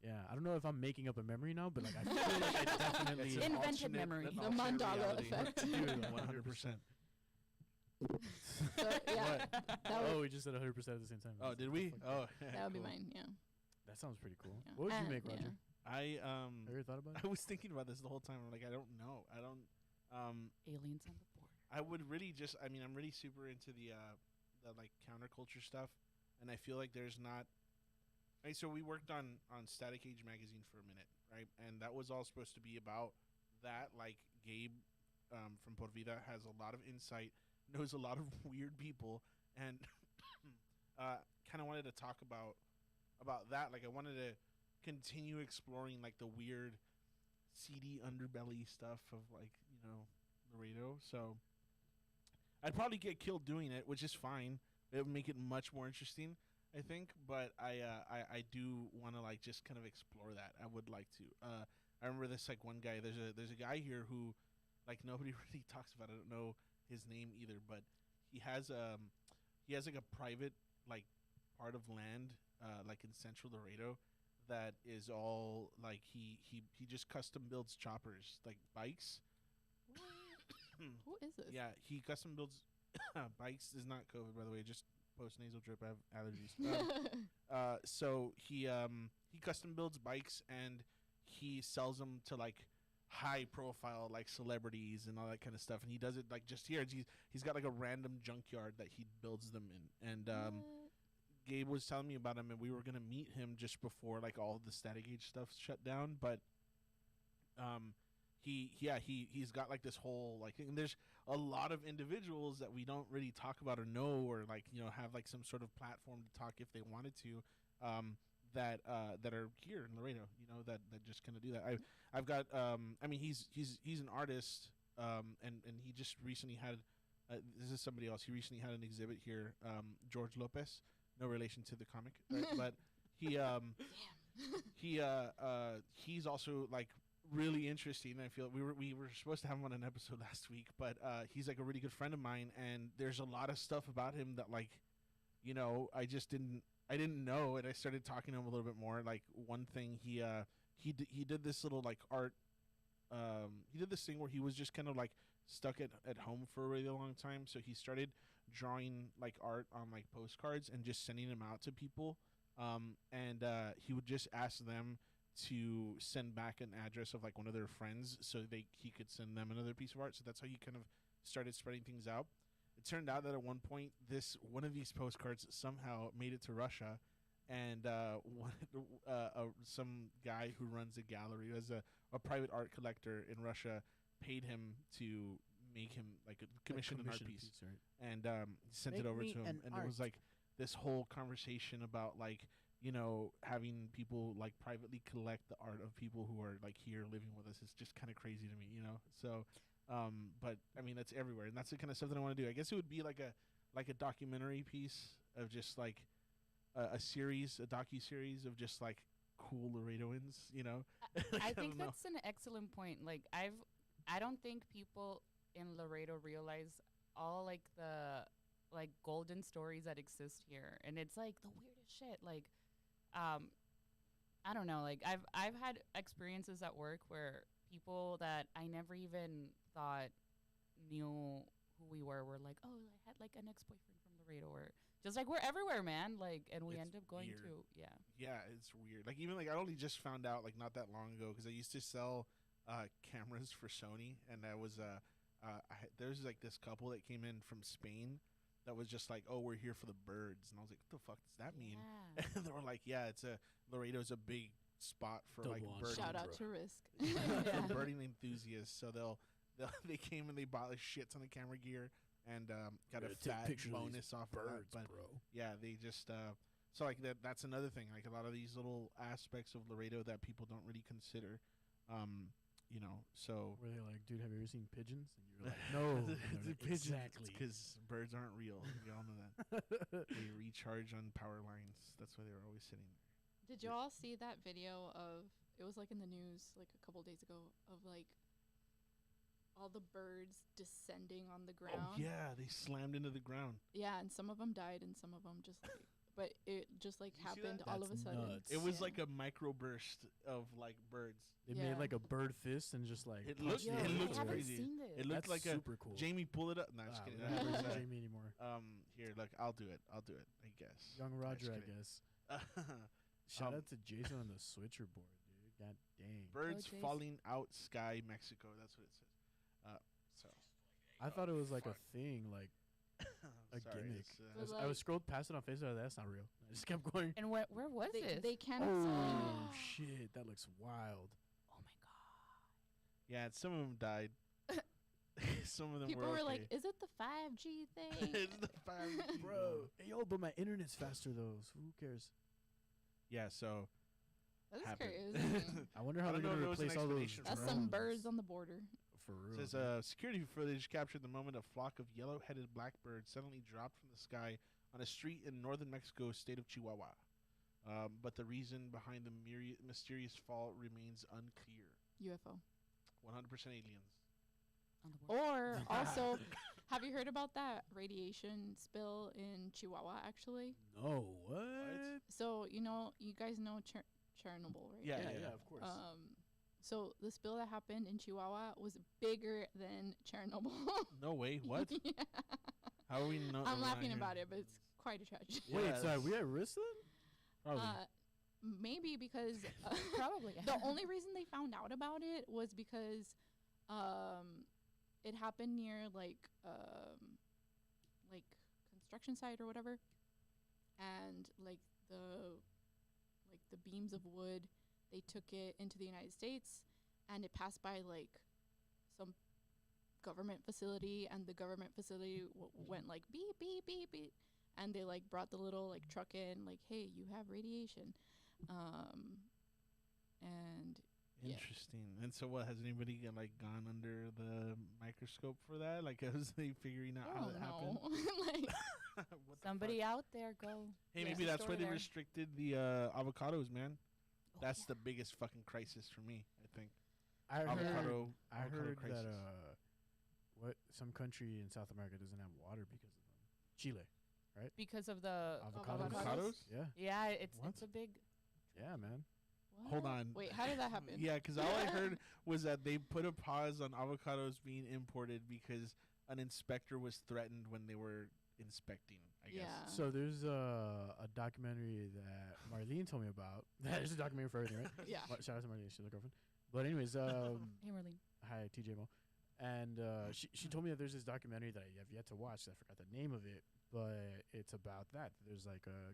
Yeah, I don't know if I'm making up a memory now, but like I feel like I definitely invented memory. The Mandela effect. Dude, 100%. So, yeah. We just said 100% at the same time. Oh, did we? Oh, that would be mine. Yeah. That sounds pretty cool. Yeah. What would you make, Roger? I Have you ever thought about it? I was thinking about this the whole time. I'm like, I don't know. Aliens on the border. I would really just. I mean, I'm really super into the like counterculture stuff, and I feel like there's not. Right, so we worked on Static Age magazine for a minute, right? And that was all supposed to be about that. Like Gabe from Por Vida has a lot of insight, knows a lot of weird people, and kind of wanted to talk about that. Like I wanted to continue exploring like the weird, seedy underbelly stuff of like Laredo. So I'd probably get killed doing it, which is fine. It would make it much more interesting, I think. But I do want to like just kind of explore that. I would like to. I remember this like one guy. There's a guy here who like nobody really talks about. I don't know his name either, but he has like a private like part of land like in central Laredo that is all like he just custom builds choppers, like bikes. Who is this? Yeah, he custom builds bikes. This is not COVID, by the way, just post nasal drip. I have allergies. So he custom builds bikes and he sells them to like high profile like celebrities and all that kind of stuff. And he does it like just here. He's got like a random junkyard that he builds them in. And Gabe was telling me about him, and we were gonna meet him just before like all of the Static Age stuff shut down. But he's got like this whole like thing. And there's a lot of individuals that we don't really talk about or know or like have like some sort of platform to talk if they wanted to, that are here in Laredo, that just kind of do that. I've got I mean he's an artist, and he just recently had this is somebody else. He recently had an exhibit here, George Lopez, no relation to the comic, right? But he's also like really interesting. I feel we were supposed to have him on an episode last week, but he's like a really good friend of mine, and there's a lot of stuff about him that like, I didn't know, and I started talking to him a little bit more. Like one thing, he did this little like art. He did this thing where he was just kind of like stuck at home for a really long time, so he started drawing like art on like postcards and just sending them out to people. And he would just ask them to send back an address of like one of their friends so he could send them another piece of art. So that's how he kind of started spreading things out. It turned out that at one point, one of these postcards somehow made it to Russia, and some guy who runs a gallery, as a private art collector in Russia, paid him to make him like commission an art piece, right? And sent it over to him, and it was like this whole conversation about like, having people like privately collect the art of people who are like here living with us is just kind of crazy to me, So, but I mean, that's everywhere, and that's the kind of stuff that I want to do. I guess it would be like a documentary piece of just like a docu-series of just like cool Laredoans, I think that's an excellent point. Like I don't think people in Laredo realize all like the like golden stories that exist here, and it's like the weirdest shit. Like, I don't know. Like I've had experiences at work where people that I never even thought knew who we were like, oh, I had like an ex-boyfriend from Laredo, or just like we're everywhere, man. Like, and we end up going weird. to Yeah, it's weird. Like even like I only just found out like not that long ago, because I used to sell cameras for Sony, and I was there's like this couple that came in from Spain that was just like, oh, we're here for the birds, and I was like, what the fuck does that mean? And they were like, yeah, Laredo's a big spot for like birding. Shout out to Risk. For birding enthusiasts. So they came and they bought a shit ton of camera gear and got a fat bonus off birds, of that. But bro. Yeah, they just so like that's another thing. Like a lot of these little aspects of Laredo that people don't really consider. So were they like, dude, have you ever seen pigeons? And you're like, no, pigeons. Exactly, because birds aren't real. We all know that. They recharge on power lines. That's why they were always sitting there. Did you all see that video of? It was like in the news like a couple days ago of like all the birds descending on the ground. Oh yeah, they slammed into the ground. Yeah, and some of them died, and some of them just like. But it just like happened all of a sudden. It was like a microburst of like birds. They made like a bird fist and just like it looks crazy. It looked like super cool. Jamie, pull it up. No, just kidding. Not Jamie anymore. Here, look, I'll do it. I guess. Young Roger, I guess. Shout out to Jason on the switcher board, dude. God dang. Birds falling out sky, Mexico. That's what it says. So I thought it was like a thing, like a gimmick. I was scrolled past it on Facebook. That's not real. I just kept going. And where was it? They can't. Oh shit, that looks wild. Oh my god. Yeah, some of them died. Some of them People were like, is it the 5G thing? It's the 5G, bro. Hey, yo, but my internet's faster though. So who cares? Yeah, so that's crazy. I wonder how they're gonna replace all those. That's some birds on the border. For real. It says security footage captured the moment a flock of yellow-headed blackbirds suddenly dropped from the sky on a street in northern Mexico, state of Chihuahua. But the reason behind the mysterious fall remains unclear. UFO. 100% aliens. Or also, have you heard about that radiation spill in Chihuahua? Actually. No. What? So you guys know Chernobyl, right? Yeah, of course. So the spill that happened in Chihuahua was bigger than Chernobyl. No way. What? Yeah. How are we not? I'm laughing about it, but it's quite a tragedy. Wait, so are we at risk then? Probably. Maybe because probably the only reason they found out about it was because it happened near like construction site or whatever, and like the beams of wood, they took it into the United States, and it passed by like some government facility, and the government facility went like beep beep beep beep, and they like brought the little like truck in, like, hey, you have radiation, and interesting. And so what, has anybody like gone under the microscope for that? Like, is they figuring out how that happened? Like somebody out there go. Hey, maybe that's why they restricted the avocados, man. That's the biggest fucking crisis for me, I think. I avocado heard crisis. that what some country in South America doesn't have water because of them. Chile, right? Because of the Avocados? Yeah. Yeah, it's What? it's a big. Yeah, man. Hold on. Wait, how did that happen? Yeah, because all I heard was that they put a pause on avocados being imported because an inspector was threatened when they were inspecting, I guess. Yeah. So there's a documentary that Marlene told me about. There's a documentary for everything, right? Yeah. Shout out to Marlene, she's my girlfriend. But anyways, Hey, Marlene. hi TJ Mo, and she told me that there's this documentary that I have yet to watch. I forgot the name of it, but it's about that. There's like a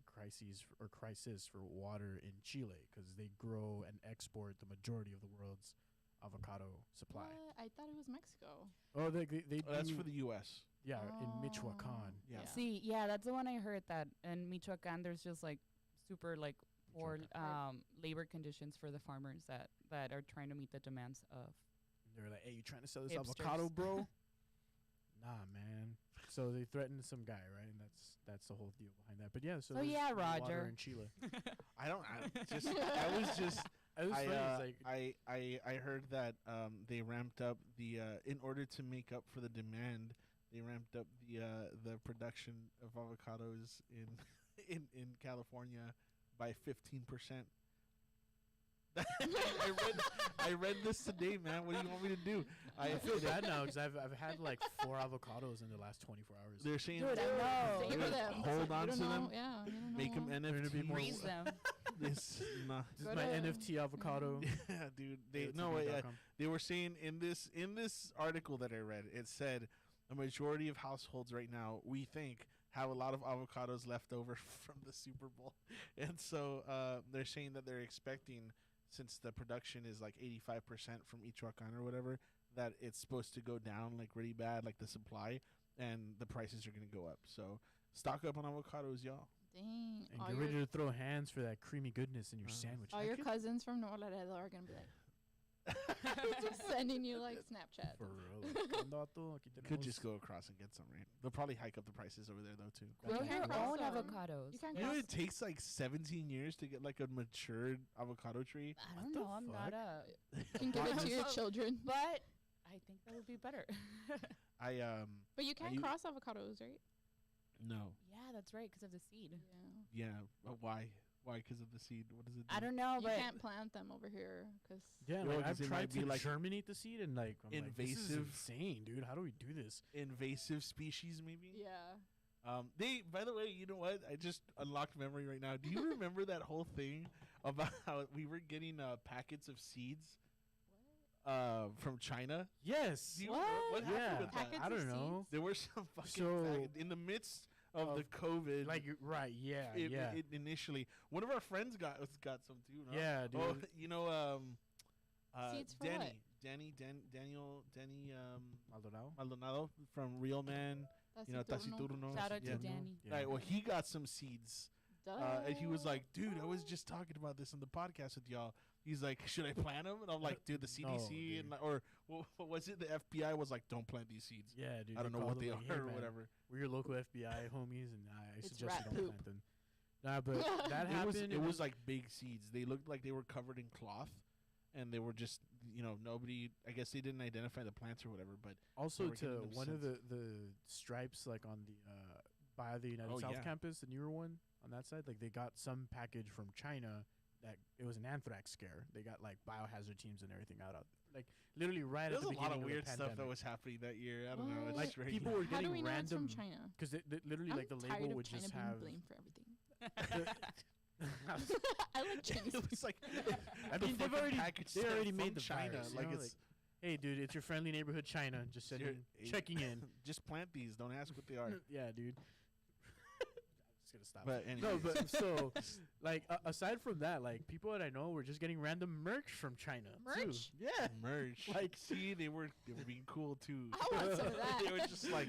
crisis for water in Chile because they grow and export the majority of the world's avocado supply. What? I thought it was Mexico. Oh, they That's do- for the U.S. yeah in Oh. Michoacan. Yeah. See, yeah, that's the one I heard that in Michoacan there's just like super like poor Michoacan. labor conditions for the farmers that are trying to meet the demands of. They were like, "Hey, you trying to sell this Hipsters. avocado, bro?" Nah, man. So they threatened some guy, right? And that's the whole deal behind that. But yeah, so So there's yeah, no water Roger. in Chile. I don't. I was just. It was funny. It's like I heard that they ramped up the in order to make up for the demand, they ramped up the production of avocados in California by 15%. I read this today, man. What do you want me to do? I feel bad now because I've had like 4 avocados in the last 24 hours. They're saying Dude, I know. Savor Dude, them. hold You on don't to know. them. Yeah. You don't Make them know. They're gonna be NFT. more Freeze them. This nah. This is Go my to- NFT avocado. Yeah, dude. They were saying in this article that I read, it said a majority of households right now, we think, have a lot of avocados left over from the Super Bowl, and so they're saying that they're expecting, since the production is like 85% from each Michoacan or whatever, that it's supposed to go down like really bad, like the supply, and the prices are gonna go up. So stock up on avocados, y'all. Dang. And All get your, ready to throw hands for that creamy goodness in your sandwich. all your cousins from Laredo are going to be like, just sending you like Snapchat. For real. Aquí Could tenemos- just go across and get some, right? They'll probably hike up the prices over there though too. Grow You your can't own cross them. avocados. You can't You know cross it takes like 17 years to get like a matured avocado tree. I don't the know. I'm not fuck? a. You can give it to your children. But I think that would be better. But you can't you- cross avocados, right? No. Yeah, that's right, because of the seed. Yeah. Yeah. Why? Why? Because of the seed. What does it do? I don't know, You but can't plant them over here because Yeah, Yo, like 'cause I've it tried might be to like germinate the seed and like I'm like, this is invasive. insane, dude. How do we do this? Invasive species, maybe. yeah. They. By the way, you know what? I just unlocked memory right now. Do you remember that whole thing about how we were getting packets of seeds? From China. Yes. Do you What? remember what Yeah. happened with that? Packets I of don't know. There were some fucking So- packets in the midst of the COVID. Like right, yeah, it, yeah. it initially, one of our friends got some too. No? Yeah, dude. Oh, you know, Seeds for Danny, what? Danny, Maldonado. Maldonado from Real Man. You know, Taciturno. shout out Yeah. to Danny. Yeah. Right. Well, he got some seeds. Duh. And he was like, dude, I was just talking about this on the podcast with y'all. He's like, should I plant them? And I'm like, dude, the CDC dude. and or what was it? The FBI was like, don't plant these seeds. Yeah, dude. I don't know called what they him are like, "Hey, or man, whatever. We're your local FBI homies, and I It's suggest rat you don't poop. plant them. Nah, but that happened. It was like big seeds. They looked like they were covered in cloth, and they were just, nobody. I guess they didn't identify the plants or whatever. But also they were to getting them one of since. the stripes, like on the by the United Oh, South yeah. campus, the newer one on that side. Like they got some package from China that it was an anthrax scare. They got like biohazard teams and everything out. Like literally right There's at the a beginning lot of the weird stuff that pandemic. was happening that year. I don't know. It's What? just very People were How do getting we know it's random from China? because literally I'm like the tired label of would China just being have. blamed for everything. I like Chinese. It was like I mean, the they've fucking already package they said already from made the China. virus, you Like know, it's hey, dude, it's your friendly neighborhood China. Just You're- checking in. just plant these. Don't ask what they are. Yeah, dude. I'm just gonna stop. But No, anyways. but so, like, aside from that, like, people that I know were just getting random merch from China. too. Merch? Yeah. merch. Like- see, they were being cool too. I want some of that. They were just like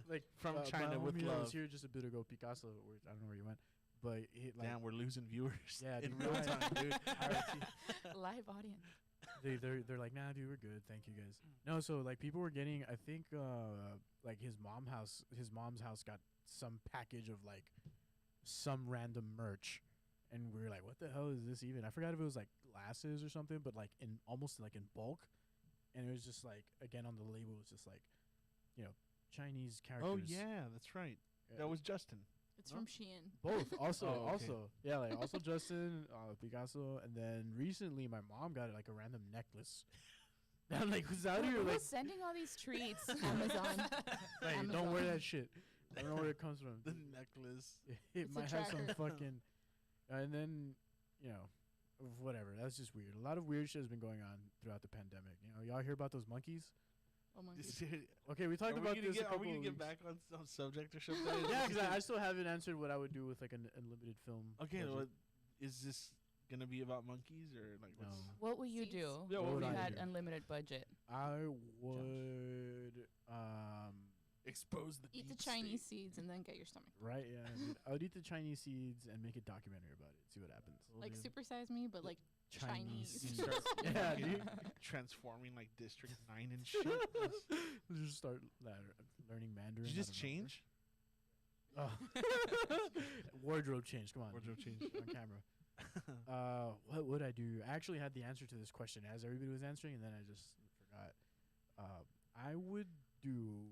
like From my China with homie that love. was here just a bit ago, Picasso. I don't know where he went, but he, like, Damn, we're losing viewers. Yeah, in dude, real right. time, dude. Live audience. they're like, nah, dude, we're good, thank you guys. No, so like people were getting, I think, like his mom's house got some package of like some random merch, and we were like, what the hell is this even? I forgot if it was like glasses or something, but like in almost like in bulk, and it was just like again on the label it was just like, you know, Chinese characters. Oh yeah, that's right. That was Justin. It's from Shein. Both also Oh, okay. also yeah, like also Justin, Picasso, and then recently my mom got like a random necklace. And I'm like, who's out here? Who's Like, sending all these treats? Amazon. like, don't wear that shit. I don't know where it comes from. The necklace. It It's a might have some tracker. fucking, and then you know, whatever. That's just weird. A lot of weird shit has been going on throughout the pandemic. You know, y'all hear about those monkeys? Oh my Just- god. Okay, we talked about this. Are we gonna get back on some subject or something? Yeah, because I still haven't answered what I would do with like an unlimited film. Okay, budget. well, is this gonna be about monkeys or like what's? No. What would you Seeds? do Yeah, if what would you I had do? unlimited budget? I would Expose the Eat the deep Chinese state. seeds and then get your stomach. right. Yeah, I would eat the Chinese seeds and make a documentary about it. See what happens. Like Super Size Me, but like Chinese. You start Yeah, fucking dude. transforming like District 9 and shit. We'll just start learning Mandarin. Did you I just don't know. change? Oh. Wardrobe change. Come on. Wardrobe change. On camera. What would I do? I actually had the answer to this question as everybody was answering, and then I just forgot. I would do.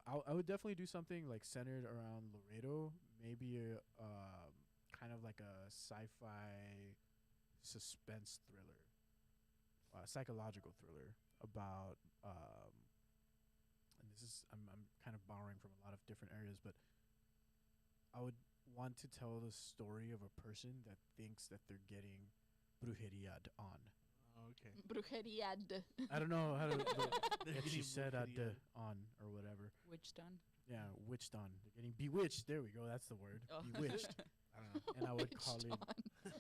I would definitely do something like centered around Laredo. Maybe a kind of like a sci-fi suspense thriller, psychological thriller about. And this is I'm kind of borrowing from a lot of different areas, but I would want to tell the story of a person that thinks that they're getting brujeria'd on. Oh, okay. Brujería. I don't know how to. They're She getting said brujeria'd. on or whatever. Which done? Yeah, witched on. They're getting bewitched. There we go. That's the word. Oh. Bewitched. I don't know. And I would call it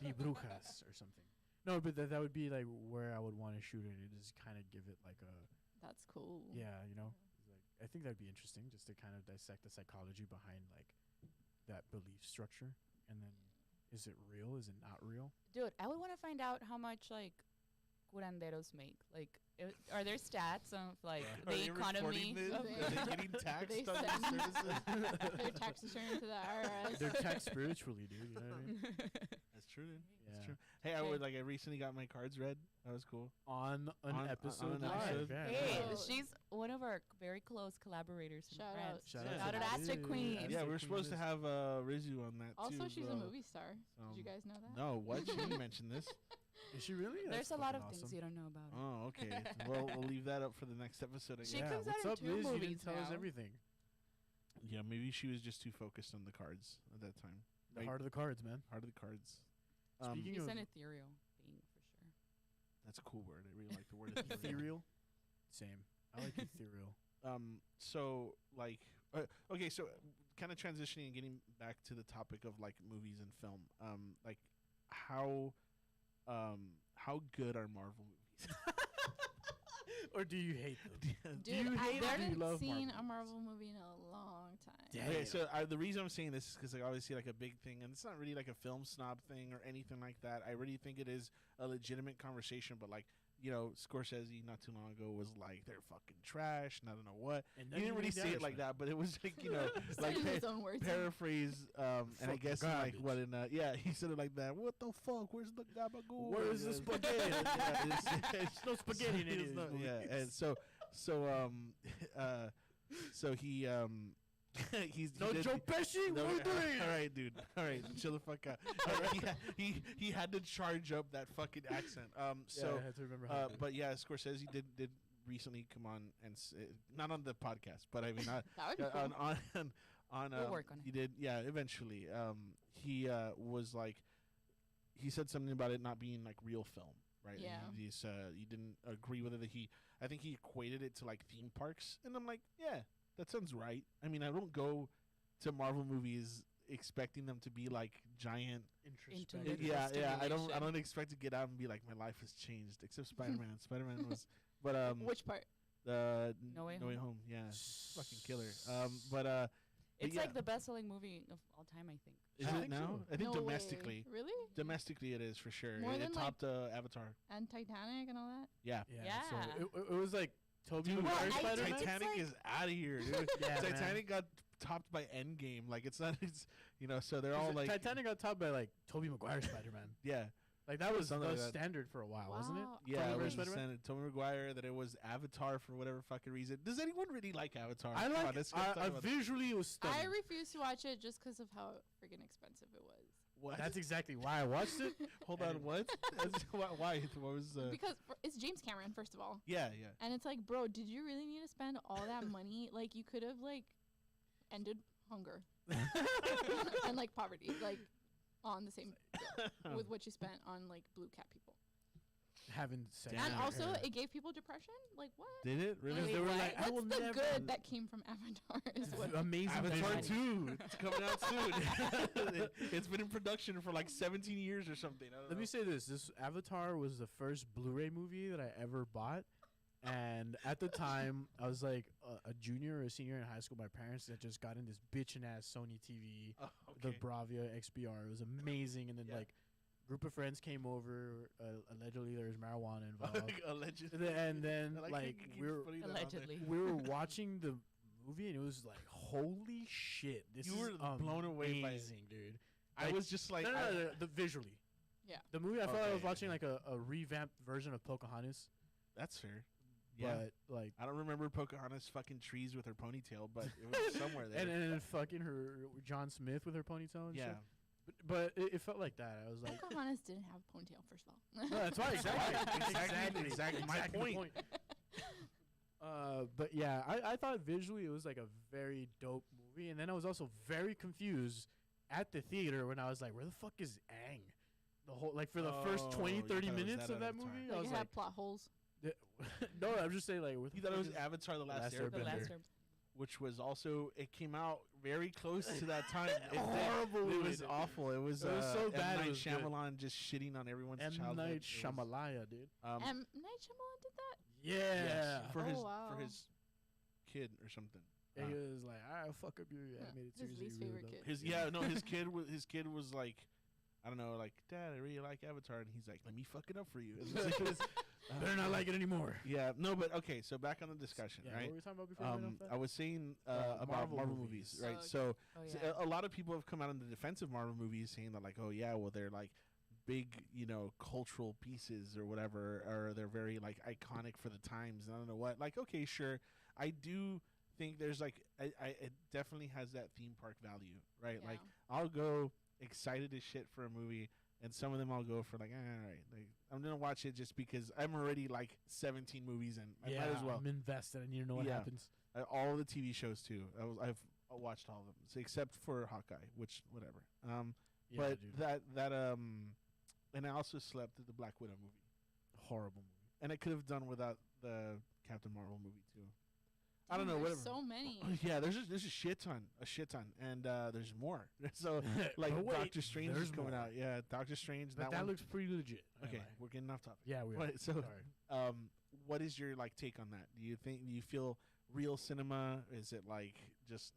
the brujas or something. No, but that would be like where I would want to shoot it. It just kind of give it like a That's cool. yeah, you know. Like I think that'd be interesting just to kind of dissect the psychology behind like that belief structure, and then is it real? Is it not real? Dude, I would want to find out how much like curanderos make. Like, are there stats of like Are the they economy? recording this? of- Are they getting taxed They on send these services? their tax return to the IRS. They're taxed spiritually, dude. You know what I mean? That's true, dude. Yeah. That's true. Hey, I would I recently got my cards read. That was cool. On an episode. on an live, episode. yeah, Hey, yeah. Oh. she's one of our very close collaborators and Shout friends. out. Shout Yeah. out Shout out Liz. to Queen. Yeah, we were Queen supposed to Liz. have Rizu on that too. Also, she's a bro. movie star. Did you guys know that? No, what? She didn't mention this. Is she really? There's That's a lot of fucking things awesome. you don't know about her. Oh, okay. Well, we'll leave that up for the next episode. I She guess. comes out what's in up, 2 Liz? You movies didn't tell us now. everything. Yeah, maybe she was just too focused on the cards at that time. The Right. heart of the cards, man. Heart of the cards. Speaking He's of an ethereal being for sure. That's a cool word. I really like the word ethereal. ethereal, same. I like ethereal. So like, okay, so kind of transitioning and getting back to the topic of like movies and film. Like how good are Marvel movies? Or do you hate them? Dude, you I hate or do you haven't love seen Marvel a Marvel movie in a long time. Damn. Okay, so the reason I'm saying this is because like obviously like a big thing, and it's not really like a film snob thing or anything like that. I really think it is a legitimate conversation, but like. You know, Scorsese not too long ago was like they're fucking trash, and I don't know what. And He didn't really say it like that, but it was like like in his own words. paraphrase. And I Fucking guess in, like garbage. what in yeah, he said it like that. What the fuck? Where's the gabagool? Where is the spaghetti? It's no spaghetti in any of these Yeah, movies. and so he he's No he did- Joe Pesci. no, Wolverine. all right, dude. All right, chill the fuck out. He had to charge up that fucking accent. So, yeah, I had to remember how to do it. but yeah, Scorsese did recently come on and not on the podcast, but I mean That would be cool. on We'll work on it. He did, yeah, eventually. He was like, he said something about it not being like real film, right? Yeah. He didn't agree with it. I think he equated it to like theme parks, and I'm like, yeah, that sounds right. I mean, I don't go to Marvel movies expecting them to be like giant. Intellectual Yeah. I stimulation. don't expect to get out and be like, my life has changed, except Spider-Man. Spider-Man was, but Which part? No Way Home. Yeah, fucking killer. But It's yeah. like the best-selling movie of all time, I think. Is I it think now? so. I think No way. domestically. Really? Domestically, it is for sure. More It than, like- topped Avatar. And Titanic and all that? Yeah. Yeah. So Yeah. it was like Tobey Dude, Maguire I Spider-Man. think it's Titanic like- is out of here, dude. Yeah, man. Titanic got topped by Endgame. Like it's not. It's so they're all like Titanic got topped by like Tobey Maguire Spider-Man. Yeah. Like that was Something the like that. standard for a while, wasn't it? Wow. Yeah, Tobey it was versus Spider-Man? Senate, Tobey Maguire. That it was Avatar for whatever fucking reason. Does anyone really like Avatar? I Come like. on, let's talk about it. Visually, it was stunning. I refuse to watch it just because of how freaking expensive it was. What? That's exactly why I watched it. Hold on, what? Why? What was? Because it's James Cameron, first of all. Yeah. And it's like, bro, did you really need to spend all that money? Like, you could have, like, ended hunger and, like, poverty, like, on the same bill with what you spent on, like, blue cat people. Having sex. And Damn. also, it gave people depression? Like, what? Did it really? Because they were like, I What's will the never. good that came from Avatar is what Amazing. Avatar visual. 2. It's coming out soon. It's been in production for like 17 years or something. I don't Let know. me say this: this Avatar was the first Blu-ray movie that I ever bought, and at the time, I was like a junior or a senior in high school. My parents had just gotten this bitchin' ass Sony TV, Oh, the okay. Bravia XBR. It was amazing, and then Yeah. like. Group of friends came over. Allegedly, there was marijuana involved. Allegedly. And then, I like, keep we were putting that on there. Allegedly. we were watching the movie, and it was like, holy shit! This You is were blown away by it. amazing, dude. I was just like, No, the visually. Yeah. The movie, I felt like I was Okay, watching okay. like a revamped version of Pocahontas. that's fair. Yeah. But like, I don't remember Pocahontas fucking trees with her ponytail, but it was somewhere there. and fucking her John Smith with her ponytail and yeah. shit. But it felt like that. I was like, Pocahontas didn't have a ponytail, first of all. no, that's why exactly my Exactly. point. But yeah, I thought visually it was like a very dope movie, and then I was also very confused at the theater when I was like, where the fuck is Aang? The whole like for the first 20, you 30 thought it was minutes that of that Avatar. movie, I Like, was it like, had plot holes. no, I'm just saying like, where the You thought it fuck was is Avatar: The Last Last Airbender, The last Airbender. term. which was also it came out very close to that time. Horrible It movie, was dude. awful. It was It was so M. bad, it Night was good. Shyamalan just shitting on everyone's M. childhood. Night It was, Shyamalaya, dude. M. Night Shyamalan did that? Yeah. yes, for Oh, his wow. for his kid or something. And he was like, "I fuck up your animated His series." least that you really favorite love." kid. His kid was like, I don't know, like, Dad, I really like Avatar, and he's like, let me fuck it up for you. Better not like it anymore. Yeah, no, but okay. So back on the discussion, Yeah, right? what were we talking about before? we went off that? I was saying about Marvel Marvel movies. movies, right? Oh, okay. So, Oh, so yeah. a lot of people have come out in the defense of Marvel movies, saying that like, oh yeah, well they're like big, cultural pieces or whatever, or they're very like iconic for the times. And I don't know what. Like, okay, sure, I do think there's like, it definitely has that theme park value, right? Yeah. Like, I'll go excited as shit for a movie. And some of them I'll go for like, all right, like I'm gonna watch it just because I'm already like 17 movies in. I might as well. I'm invested. I need to know what Yeah. happens. All the TV shows too. I've watched all of them, so except for Hawkeye, which whatever. Yeah, But dude. and I also slept at the Black Widow movie, Horrible movie. and I could have done without the Captain Marvel movie too. I don't know, There's whatever. so many. Yeah, there's a shit ton, and there's more. So like But wait, Doctor Strange is there's coming more. out. Yeah, Doctor Strange. But that one. looks pretty legit. I Okay, lie. we're getting off topic. Yeah, we are. Right, so Sorry. what is your like take on that? Do you feel real cinema? Is it like just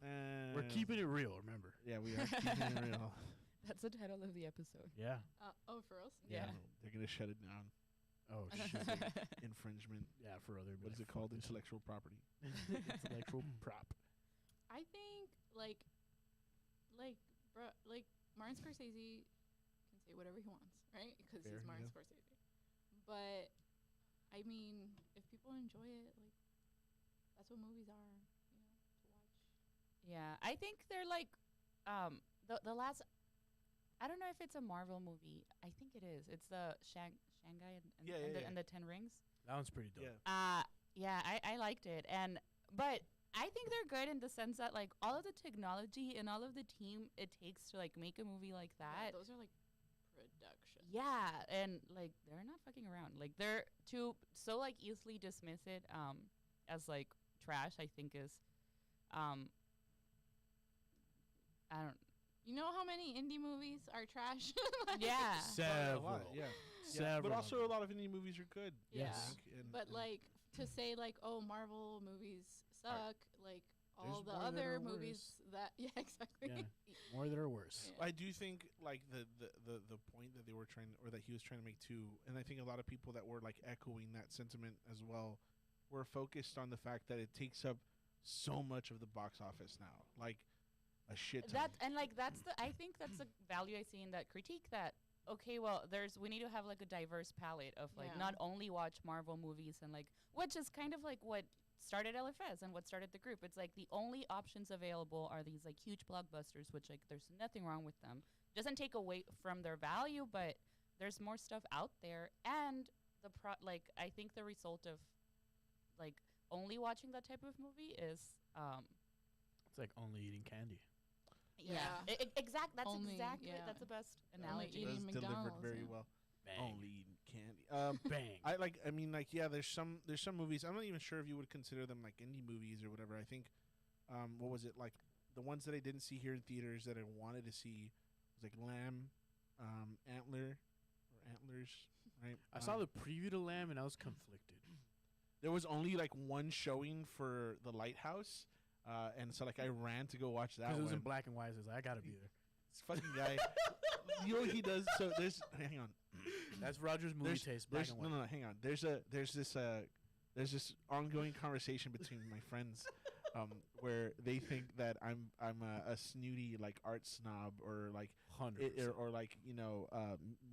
We're keeping it real. Remember? Yeah, we are keeping it real. That's the title of the episode. Yeah. Oh, for us? Yeah. They're gonna shut it down. Oh shit. Infringement. Yeah, for other. What is it called? Intellectual property. Intellectual prop. I think like Martin Scorsese can say whatever he wants, right? Because Fair, he's Martin yeah. Scorsese. But I mean, if people enjoy it, like that's what movies are, to watch. Yeah, I think they're like the last. I don't know if it's a Marvel movie. I think it is. It's the Shanghai and the Ten Rings. That one's pretty dope. Yeah. Yeah, I liked it, but I think they're good in the sense that like all of the technology and all of the team it takes to like make a movie like that. Yeah, those are like production. Yeah, and like they're not fucking around. Like they're so like easily dismiss it as like trash. I think is I don't. You know how many indie movies are trash? Yeah. A lot, Several. yeah. Several. But also a lot of indie movies are good. Yeah. Yes. But like to say like, oh, Marvel movies suck, like all There's the more that other are movies worse. that exactly. Yeah. More that are worse. Yeah. I do think like the point that they were trying or that he was trying to make too, and I think a lot of people that were like echoing that sentiment as well were focused on the fact that it takes up so much of the box office now, like a shit ton. I think that's the value I see in that critique that okay, well, we need to have like a diverse palette of like not only watch Marvel movies and like, which is kind of like what started LFS and what started the group. It's like the only options available are these like huge blockbusters, which like there's nothing wrong with them. Doesn't take away from their value, but there's more stuff out there. And like I think the result of like only watching that type of movie is it's like only eating candy. Yeah. Exactly. That's exactly it. That's the best analogy. It was delivered very well. Bang. Only eating candy. Bang. I mean, like, yeah. There's some movies. I'm not even sure if you would consider them like indie movies or whatever. I think, what was it like? The ones that I didn't see here in theaters that I wanted to see was like Lamb, Antler, or Antlers. Right. I saw the preview to Lamb and I was conflicted. There was only like one showing for the Lighthouse, and so like I ran to go watch that. Because it was one. in black and white. So I was like, I gotta be there. This fucking guy. You know what he does? So there's hang on. That's Roger's movie taste. Black and white. No, hang on. There's this ongoing conversation between my friends, where they think that I'm a snooty like art snob or like 100%. or like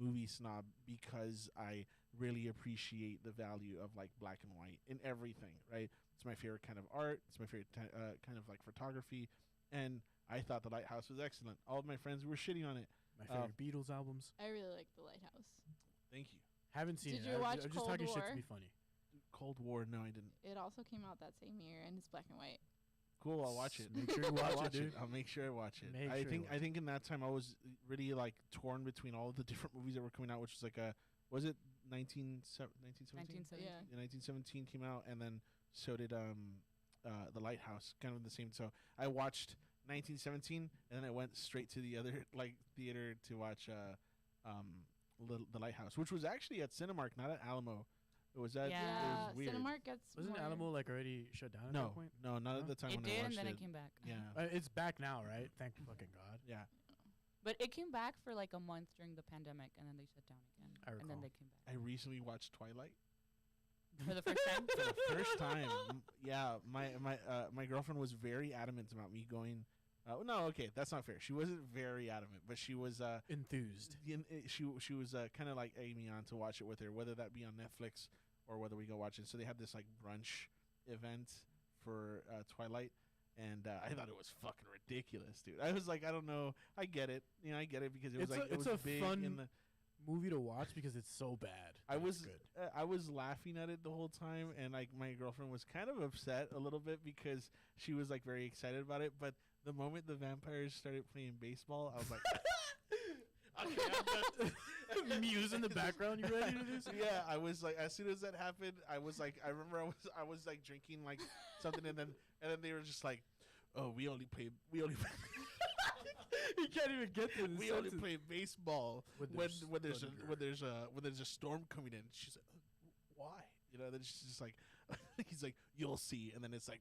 movie snob because I really appreciate the value of like black and white in everything. Right? It's my favorite kind of art. It's my favorite kind of like photography, and I thought The Lighthouse was excellent. All of my friends were shitting on it. My favorite Beatles albums. I really like The Lighthouse. Thank you. Haven't seen it. Did you watch I'm just Cold talking War? shit to be funny. Cold War? No, I didn't. It also came out that same year, and it's black and white. Cool, I'll watch it. Make sure you watch it, dude. I'll make sure I watch it. Make I sure think you watch in that time I was really like torn between all of the different movies that were coming out, which was like was it 1917? 1917. Yeah. 1917 came out, and then so did The Lighthouse, kind of the same. So I watched 1917, and then I went straight to the other like theater to watch The Lighthouse, which was actually at Cinemark, not at Alamo. It was at Yeah. it was weird. Cinemark gets Wasn't more. Alamo like already shut down at that point? No, not at the time It when I did, watched and then it. it came back. Yeah, It's back now, right? Thank fucking God. yeah. But it came back for like a month during the pandemic, and then they shut down again. I And then recall. they came back. I recently watched Twilight. For the first time? For the first time. Yeah, my girlfriend was very adamant about me going. No, okay, that's not fair. She wasn't very adamant, but she was Enthused. she was kind of like egging me on to watch it with her, whether that be on Netflix or whether we go watch it. So they had this like brunch event for Twilight, and I thought it was fucking ridiculous, dude. I was like, I don't know, I get it, I get it because it was It's it a was big fun in the. movie to watch because it's so bad. I was good. I was laughing at it the whole time, and like my girlfriend was kind of upset a little bit because she was like very excited about it. But the moment the vampires started playing baseball, I was like, okay, I'm done. Muse in the background. You ready to do this? Yeah, I was like, as soon as that happened, I was like, I remember I was like drinking like something, and then they were just like, oh, we only play. You can't even get to this. We only play baseball when there's a storm coming in. She's like, why? Then she's just like, he's like, you'll see, and then it's like,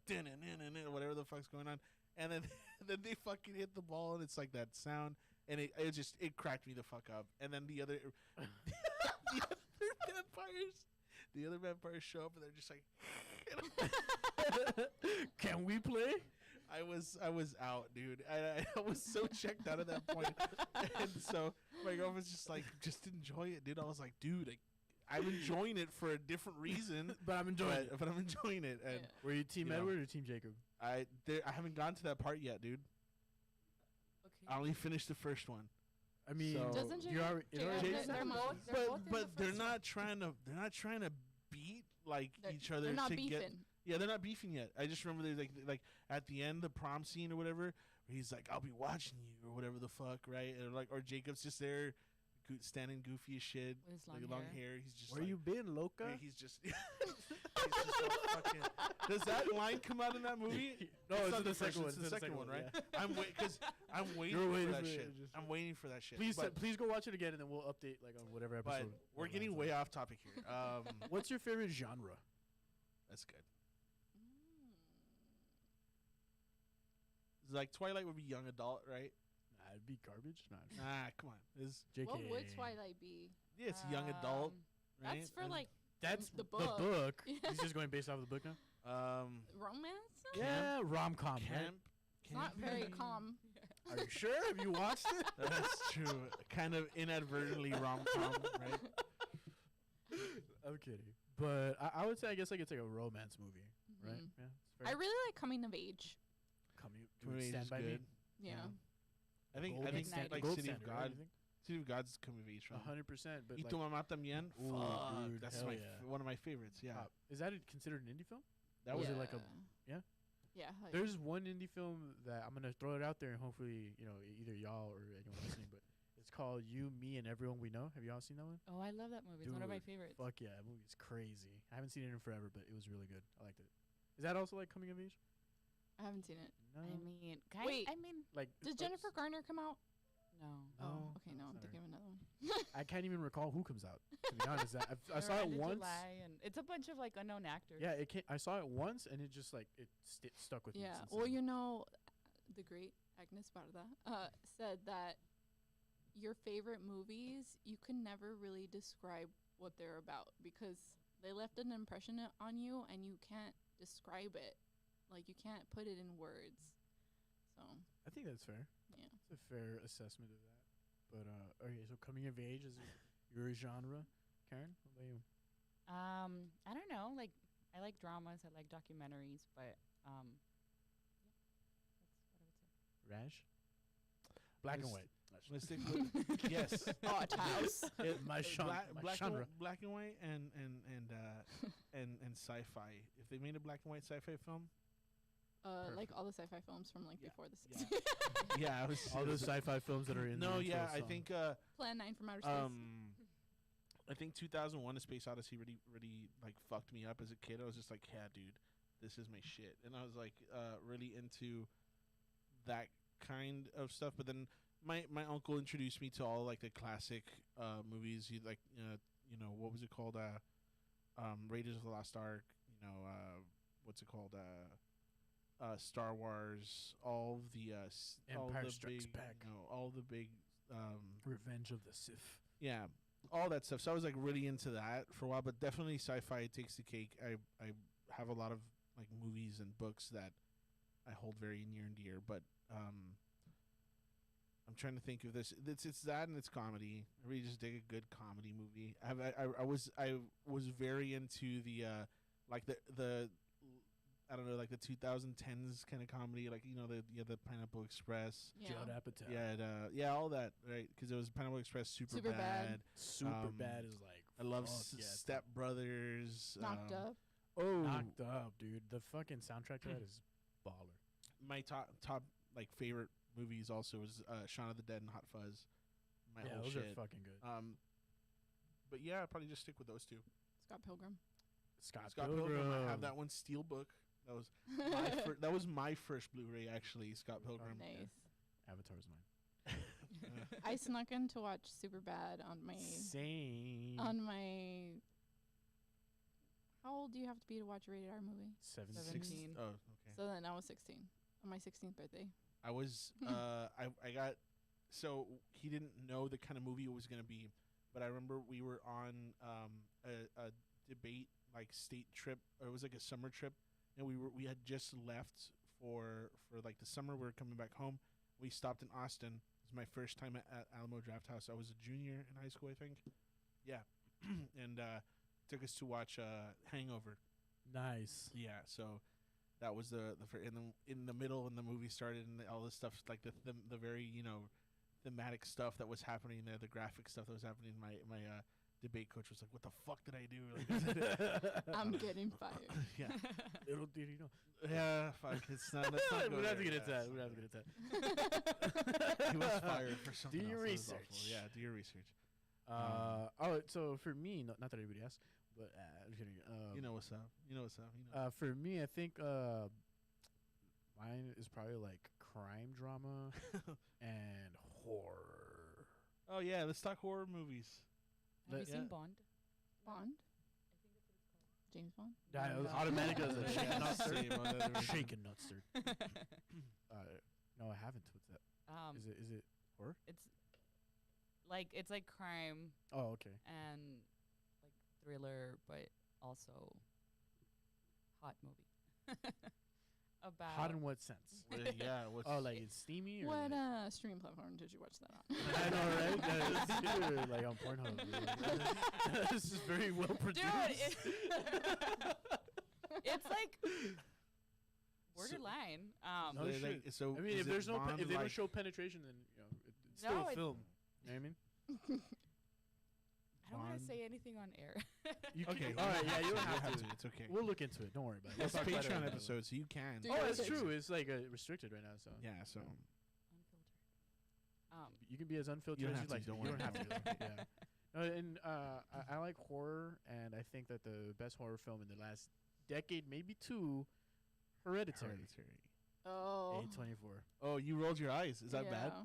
whatever the fuck's going on, and then then they fucking hit the ball, and it's like that sound, and it cracked me the fuck up, and then the other the other vampires show up, and they're just like, can we play? I was out, dude. I was so checked out at that point. And so my girlfriend's just like, just enjoy it, dude. I was like, dude, I'm enjoying it for a different reason. But I'm enjoying it. But I'm enjoying it. And Were you Team Edward or Team Jacob? I haven't gone to that part yet, dude. Okay. I only finished the first one. I mean, So Doesn't they're not trying to beat like each other. They're not to beefing. Yeah, they're not beefing yet. I just remember there's like at the end, the prom scene or whatever, where he's like, "I'll be watching you" or whatever the fuck, right? Or Jacob's just there, standing goofy as shit, With his like long hair. He's just Where like, you been, Loca? yeah, he's just so fucking. Does that line come out in that movie? No, it's not in the second one. It's the second one, right? Yeah. I'm waiting You're for waiting that for shit. it, I'm waiting for that shit. Please go watch it again, and then we'll update like on whatever But episode. we're getting way off topic here. What's your favorite genre? That's good. Like Twilight would be young adult, right? Nah, it'd be garbage. Nah, come on. It's JK. What would Twilight be? yeah, it's young adult, right? That's for And, like That's the book. The book. He's just going based off of the book now. Romance. Yeah, rom-com. camp. It's not very calm. Are you sure? Have you watched it? That's true. Kind of inadvertently rom-com, right? I'm kidding. But I would say, I guess, like, it's like a romance movie, right? Mhm. Yeah. It's I really like coming of age. Coming Coming of Age Stand is By Me. good. Yeah. I think Gold standard. like Gold City of standard, right? God. You think? City of God's coming of age film. 100%. But Y like, Tu Mamá También. Ooh, Fuck, dude, that's hell my yeah. one of my favorites. Yeah, is that considered an indie film? that was it like a yeah? Yeah. Hell yeah. There's one indie film that I'm gonna throw it out there, and hopefully, either y'all or anyone listening, but it's called You, Me, and Everyone We Know. Have y'all seen that one? Oh, I love that movie. It's one of my Dude, favorites. Fuck yeah, that movie's crazy. I haven't seen it in forever, but it was really good. I liked it. Is that also like coming of age? I haven't seen it. No. I mean, Wait. I mean, Like, Did Jennifer Garner come out? no. Oh, okay. No, I'm sorry. thinking of another one. I can't even recall who comes out. To be honest, I saw it Around in once. July, and it's a bunch of like unknown actors. Yeah, it came, I saw it once, and it just like stuck with me. Yeah. since Well, then. the great Agnes Barda said that your favorite movies, you can never really describe what they're about because they left an impression on you, and you can't describe it. Like, you can't put it in words. So, I think that's fair. yeah. It's a fair assessment of that. But okay, so coming of age is your genre, Karen. What about you? I don't know. Like, I like dramas. I like documentaries, but yeah, that's what I would say. Rash. Black and Let's- white. Let's stick with yes. Lighthouse. My genre. Black and white and sci-fi. If they made a black and white sci-fi film, Like all the sci-fi films from like before the Yeah. 60s. yeah, I was All those sci-fi films that are in. No, the intro yeah, I song. think Plan 9 from Outer Space. I think 2001: A Space Odyssey really like fucked me up as a kid. I was just like, yeah, dude, this is my shit, and I was like really into that kind of stuff. But then my uncle introduced me to all like the classic movies. He like what was it called? Raiders of the Lost Ark. What's it called? Star Wars. All the all Empire the Strikes big, Back. all the big Revenge of the Sith. yeah, all that stuff. So I was like really into that for a while, but definitely sci-fi takes the cake. I have a lot of like movies and books that I hold very near and dear, but I'm trying to think of this. It's that and it's comedy. I really just dig a good comedy movie. I was very into the like the I don't know, like the 2010s kind of comedy, like the Pineapple Express. Yeah. Judd Apatow. Yeah, all that, right? Because it was Pineapple Express, super bad. Super bad is like. I love fuck yeah, Step Brothers. Knocked Up. Oh, Knocked Up, dude. The fucking soundtrack to that is baller. my top like favorite movies also is Shaun of the Dead and Hot Fuzz. My Yeah, whole those shit. are fucking good. But yeah, I'll probably just stick with those two. Scott Pilgrim. Scott Pilgrim. I have that one Steelbook. That was that was my first Blu-ray actually. Scott Pilgrim. Nice. Avatar's mine. I snuck in to watch Superbad on my Same. How old do you have to be to watch a rated R movie? 17. Oh, okay. So then I was 16 on my 16th birthday. I was I got, so he didn't know the kind of movie it was gonna be, but I remember we were on a debate like state trip, or it was like a summer trip, and we had just left for like the summer. We were coming back home. We stopped in Austin. It was my first time at Alamo Drafthouse. I was a junior in high school, I think. Yeah, and took us to watch Hangover. Nice. Yeah, so that was in the middle when the movie started, and all this stuff, like the very thematic stuff that was happening there, the graphic stuff that was happening. My debate coach was like, "What the fuck did I do?" Like, I'm getting fired. yeah, Little did you know. yeah, fuck. It's not. Let's not go We'd have to there. get into Yeah, that. We'd have to get into that. He was fired for something. Do your else. That was awful. research. Yeah, do your research. So for me, not that anybody asked, but I'm kidding. You know what's up. You know what's up. You know. For me, I think mine is probably like crime drama and horror. Oh yeah, let's talk horror movies. Have you Yeah. seen Bond? Bond? James Bond? Yeah, it was No. automatic as a Yeah, shaken not same stirred. on the other version. Shaken not stirred. No, I haven't. What's that? Is it horror? It's like crime Oh, okay. and like thriller, but also hot movie. about. Hot in what sense? Yeah. Oh, like it's steamy. Or What like streaming platform did you watch that on? I know, right? It's either, like on Pornhub. This is very well produced. Dude, it's like borderline. No Like, shit. so I mean, is if it there's no, Bond if they don't like- show penetration, then it's No, still a it- film. You know what I mean? I don't want Bond. to say anything on air. You Okay. All right. Yeah, you don't You have to. It's okay. We'll look into it. Don't worry about it. It's a We'll talk about it Patreon later. episode, so you can. Do Oh, your that's research. true. It's like restricted right now, so Yeah. So Unfiltered. you can be as unfiltered You don't as have you like. to, don't You worry. don't have to. Yeah. No, and I like horror, and I think that the best horror film in the last decade, maybe two, Hereditary. Oh. A24. Oh, you rolled your eyes. Is that bad? Yeah.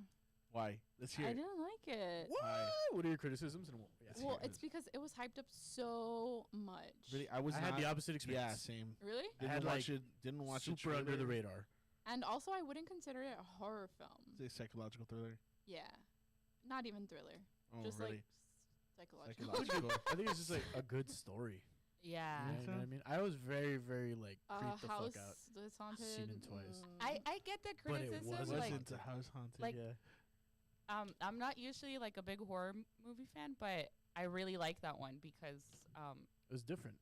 Why? Let's hear I it. didn't like it. What? Why? What are your criticisms? And yes, Well, here it it's is. because it was hyped up so much. Really, I was. I had not- the opposite Yeah, experience. same. Really? I had, Didn't watch like, it. Didn't watch it. super under the radar. And also, I wouldn't consider it a horror film. It's a psychological thriller. Yeah. Not even thriller. Oh, Just really? like psychological. Psychological. I think it's just like a good story. Yeah. You know what I mean? I was very, very like creeped the House fuck out. that's haunted. Seen it twice. I get the But it criticism. wasn't Like, Wasn't a house haunted? like- Yeah. I'm not usually like a big horror movie fan, but I really like that one because, It was different.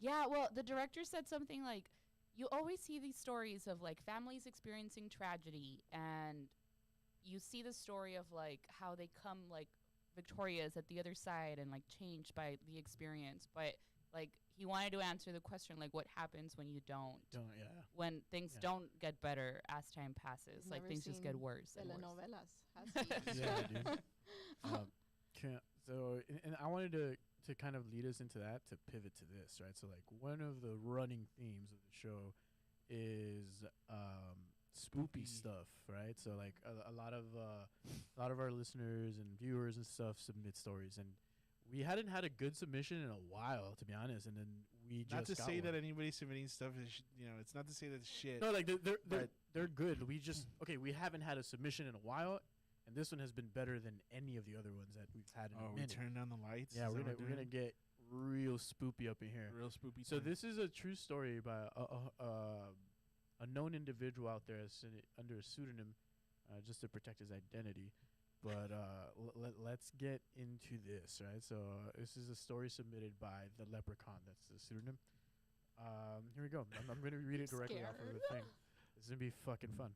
yeah. Well, the director said something like, you always see these stories of like families experiencing tragedy, and you see the story of like how they come like victorious at the other side and like changed by the experience, but like he wanted to answer the question like what happens when you don't Yeah. when things Yeah. don't get better as time passes. He's Like never things just get seen worse and worse. Telenovelas. Has he? Yeah, dude. So, and I wanted to kind of lead us into that to pivot to this, right? So, like, one of the running themes of the show is spoopy stuff, right? So, like, a lot of our listeners and viewers and stuff submit stories, and we hadn't had a good submission in a while, to be honest. And then we Not just to got say one. that anybody submitting stuff is, it's not to say that it's shit. No, like But- they're good. We just we haven't had a submission in a while, and this one has been better than any of the other ones that we've had in a we minute. turn down the lights. Yeah, Is we're that what gonna doing? get real spoopy up in here. real spoopy. So time. this is a true story by a known individual out there under a pseudonym, just to protect his identity. But let's get into this, right? So this is a story submitted by the Leprechaun. That's the pseudonym. Here we go. I'm going to read it directly off of the thing. This is going to be fucking fun.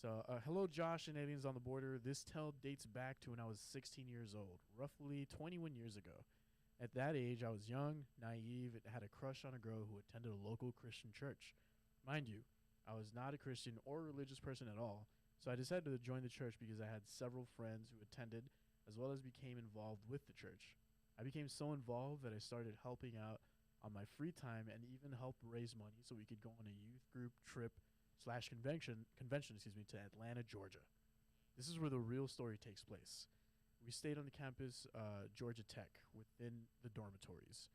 So, hello, Josh and Aliens on the Border. This tale dates back to when I was 16 years old, roughly 21 years ago. At that age, I was young, naive, and had a crush on a girl who attended a local Christian church. Mind you, I was not a Christian or religious person at all, so I decided to join the church because I had several friends who attended, as well as became involved with the church. I became so involved that I started helping out on my free time and even helped raise money so we could go on a youth group trip / convention, to Atlanta, Georgia. This is where the real story takes place. We stayed on the campus, Georgia Tech, within the dormitories.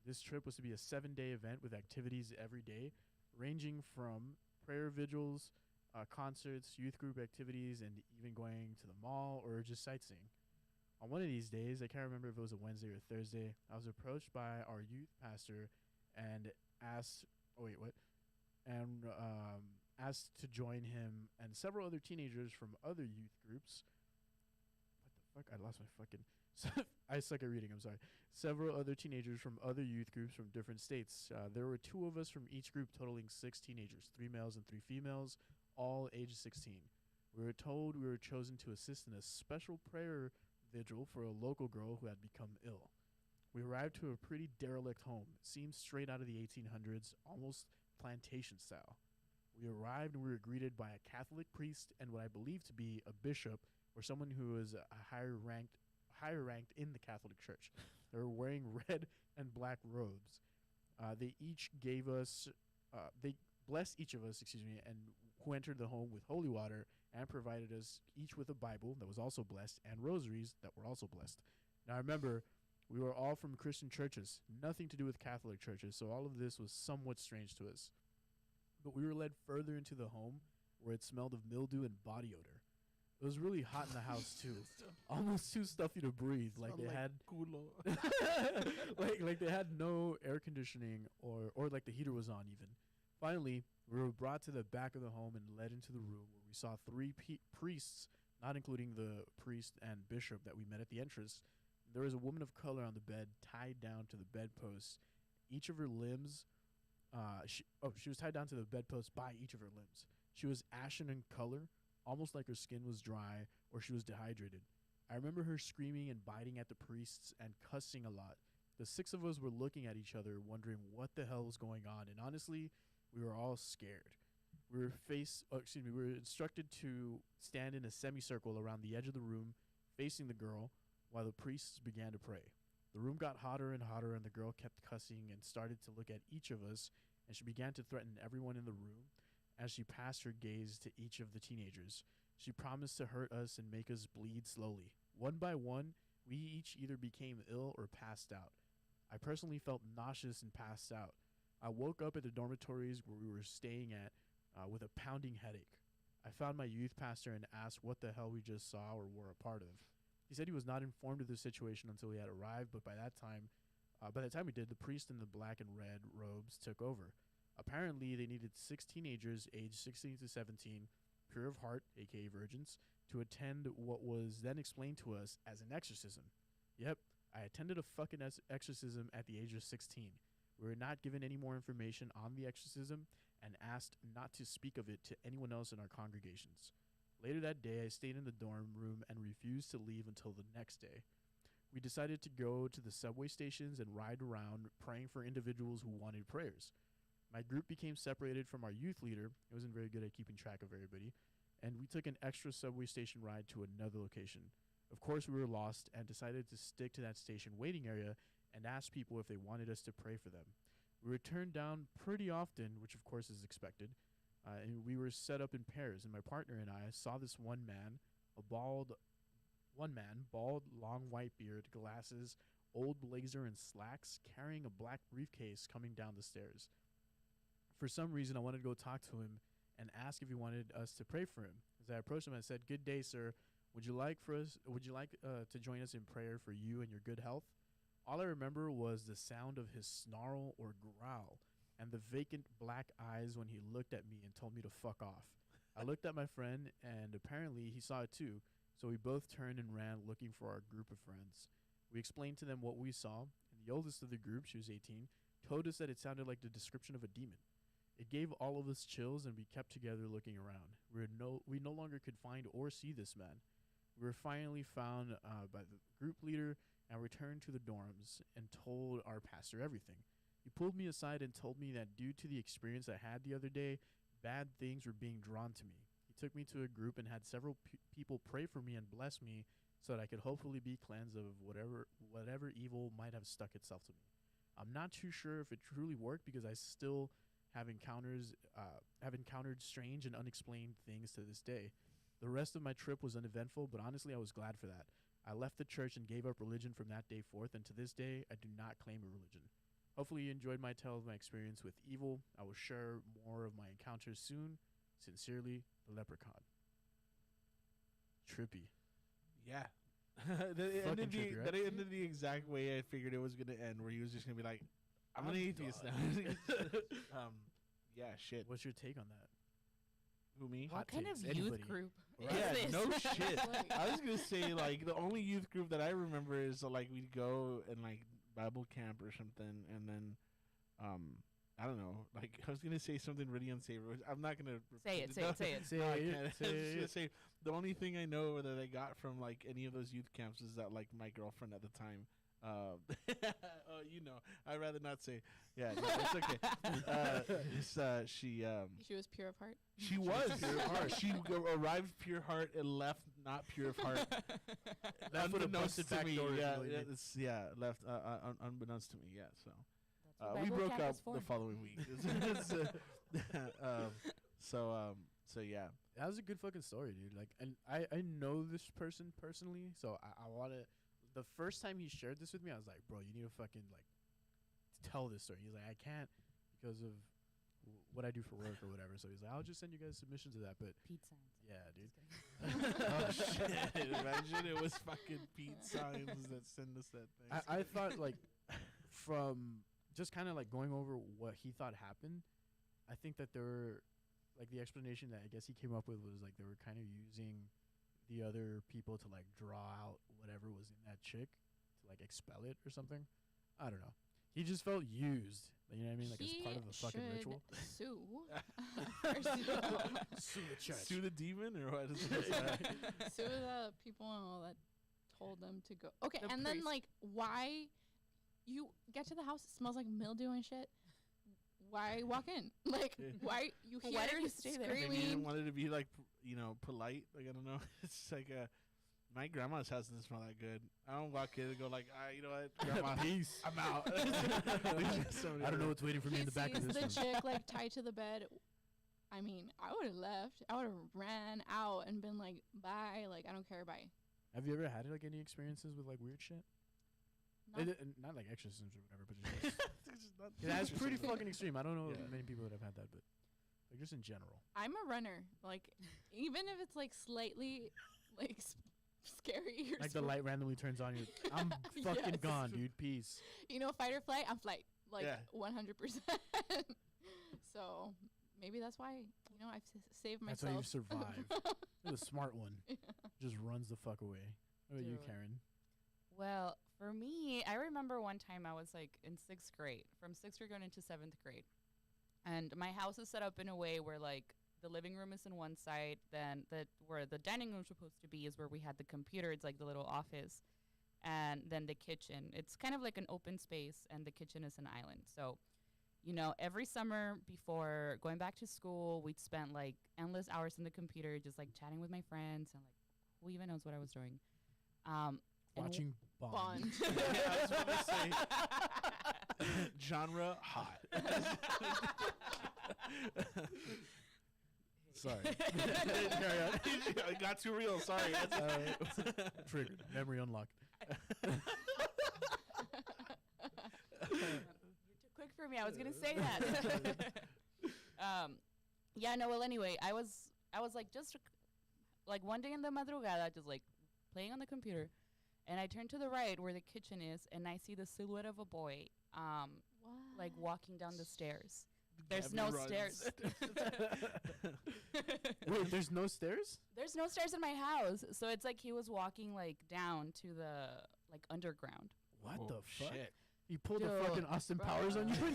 This trip was to be a 7-day event with activities every day, ranging from prayer vigils, concerts, youth group activities, and even going to the mall or just sightseeing. On one of these days, I can't remember if it was a Wednesday or Thursday, I was approached by our youth pastor and asked to join him and several other teenagers from other youth groups. What the fuck? I lost my fucking... I suck at reading, I'm sorry. Several other teenagers from other youth groups from different states. There were 2 of us from each group, totaling 6 teenagers, 3 males and 3 females, all aged 16. We were told we were chosen to assist in a special prayer vigil for a local girl who had become ill. We arrived to a pretty derelict home. It seemed straight out of the 1800s, almost plantation style. We arrived and we were greeted by a Catholic priest and what I believe to be a bishop or someone who was a higher ranked in the Catholic Church. They were wearing red and black robes. They blessed each of us, and who entered the home with holy water and provided us each with a Bible that was also blessed and rosaries that were also blessed. Now remember, we were all from Christian churches, nothing to do with Catholic churches, so all of this was somewhat strange to us. But we were led further into the home where it smelled of mildew and body odor. It was really hot in the house too, almost too stuffy to breathe. Like they had like they had no air conditioning or like the heater was on even. Finally, we were brought to the back of the home and led into the room where we saw three priests, not including the priest and bishop that we met at the entrance. There was a woman of color on the bed, tied down to the bedpost. Each of her limbs, she was tied down to the bedpost by each of her limbs. She was ashen in color, almost like her skin was dry or she was dehydrated. I remember her screaming and biting at the priests and cussing a lot. The 6 of us were looking at each other, wondering what the hell was going on, and honestly, we were all scared. We were instructed to stand in a semicircle around the edge of the room, facing the girl, while the priests began to pray. The room got hotter and hotter, and the girl kept cussing and started to look at each of us, and she began to threaten everyone in the room as she passed her gaze to each of the teenagers. She promised to hurt us and make us bleed slowly. One by one, we each either became ill or passed out. I personally felt nauseous and passed out. I woke up at the dormitories where we were staying at with a pounding headache. I found my youth pastor and asked what the hell we just saw or were a part of. He said he was not informed of the situation until we had arrived, but by the time we did, the priest in the black and red robes took over. Apparently, they needed 6 teenagers aged 16 to 17, pure of heart, aka virgins, to attend what was then explained to us as an exorcism. Yep, I attended a fucking exorcism at the age of 16. We were not given any more information on the exorcism and asked not to speak of it to anyone else in our congregations. Later that day, I stayed in the dorm room and refused to leave until the next day. We decided to go to the subway stations and ride around praying for individuals who wanted prayers. My group became separated from our youth leader. He wasn't very good at keeping track of everybody. And we took an extra subway station ride to another location. Of course, we were lost and decided to stick to that station waiting area and ask people if they wanted us to pray for them. We were turned down pretty often, which of course is expected, and we were set up in pairs. And my partner and I saw this one man, bald, long white beard, glasses, old blazer, and slacks, carrying a black briefcase coming down the stairs. For some reason, I wanted to go talk to him and ask if he wanted us to pray for him. As I approached him, I said, "Good day, sir. Would you like to join us in prayer for you and your good health?" All I remember was the sound of his snarl or growl and the vacant black eyes when he looked at me and told me to fuck off. I looked at my friend, and apparently he saw it too, so we both turned and ran looking for our group of friends. We explained to them what we saw, and the oldest of the group, she was 18, told us that it sounded like the description of a demon. It gave all of us chills, and we kept together looking around. We no longer could find or see this man. We were finally found by the group leader and returned to the dorms and told our pastor everything. He pulled me aside and told me that due to the experience I had the other day, bad things were being drawn to me. He took me to a group and had several people pray for me and bless me so that I could hopefully be cleansed of whatever evil might have stuck itself to me. I'm not too sure if it truly worked because I still have encountered strange and unexplained things to this day. The rest of my trip was uneventful, but honestly, I was glad for that. I left the church and gave up religion from that day forth, and to this day, I do not claim a religion. Hopefully you enjoyed my tale of my experience with evil. I will share more of my encounters soon. Sincerely, the Leprechaun. Trippy. Yeah. That ended the exact way I figured it was going to end, where he was just going to be like, I'm an atheist now. Yeah, shit. What's your take on that? Who, me? What kind of youth group is Yeah, this? no shit. I was going to say, like, the only youth group that I remember is, like, we'd go and, like, Bible camp or something, and then, I don't know, like, I was going to say something really unsavory. I'm not going to... Say it. Say the only thing I know that I got from, like, any of those youth camps is that, like, my girlfriend at the time, oh, you know, I'd rather not say. Yeah, no, it's okay. She was pure of heart. She was pure of heart. She arrived pure heart and left not pure of heart. That would have busted back door. Left unbeknownst to me. Yeah, so we broke up the following week. So yeah. That was a good fucking story, dude. Like, and I know this person personally, so I want to. The first time he shared this with me, I was like, bro, you need to fucking, like, tell this story. He's like, I can't because of what I do for work or whatever. So he's like, I'll just send you guys submissions of that. But Pete signs. Yeah, dude. Oh, shit. Imagine it was fucking Pete signs that send us that thing. I thought, like, from just kind of, like, going over what he thought happened, I think that they were like the explanation that I guess he came up with was like they were kind of using the other people to like draw out whatever was in that chick to like expel it or something. I don't know. He just felt used. You know what I mean? Like as part of a fucking ritual. Sue. First of all. Sue the church. Sue the demon or what? Sue the people and all that told them to go. Okay, The and then priest. like why you get to the house? It smells like mildew and shit. Why walk in? Like why you hear Why did you it stay there? Maybe you screaming? didn't want it to be like polite. Like I don't know. It's like my grandma's house doesn't smell that good. I don't walk in and go like, you know what, grandma, Peace. I'm out. I don't know what's waiting for me in the back of sees this the one. chick like tied to the bed. I mean, I would have left. I would have ran out and been like, bye. Like I don't care. Bye. Have you ever had like any experiences with like weird shit? Not- Not like exorcisms or whatever, but just that's pretty fucking extreme. I don't know many people that have had that, but like just in general. I'm a runner. Like even if it's like slightly like scary or Like the light randomly turns on, I'm fucking Yes. gone, dude. Peace. you know, fight or flight, I'm flight. Like Yeah. 100%. So maybe that's why, you know, I've saved That's myself. how you survive. You're the smart one. Just runs the fuck away. What about you, Dude. Karen? Well, for me, I remember one time I was like in 6th grade, from 6th grade going into 7th grade. And my house is set up in a way where like the living room is in one side, then where the dining room is supposed to be is where we had the computer. It's like the little office. And then the kitchen. It's kind of like an open space, and the kitchen is an island. So, you know, every summer before going back to school, we'd spend like endless hours in the computer just like chatting with my friends, and like who even knows what I was doing. And Watching Bond. Bond. Yeah, I was about to say. Genre hot. Sorry. It got too real. Sorry. Triggered. Memory unlocked. You're too quick for me. I was gonna say that. Yeah. No. Well. Anyway, I was like just like one day in the madrugada, just like playing on the computer, and I turn to the right where the kitchen is, and I see the silhouette of a boy, like walking down the stairs. There's no stairs. Wait, there's no stairs? There's no stairs in my house, so it's like he was walking like down to the like underground. What Oh, the fuck? shit. You pulled a Dude, fucking Austin Powers on you? Never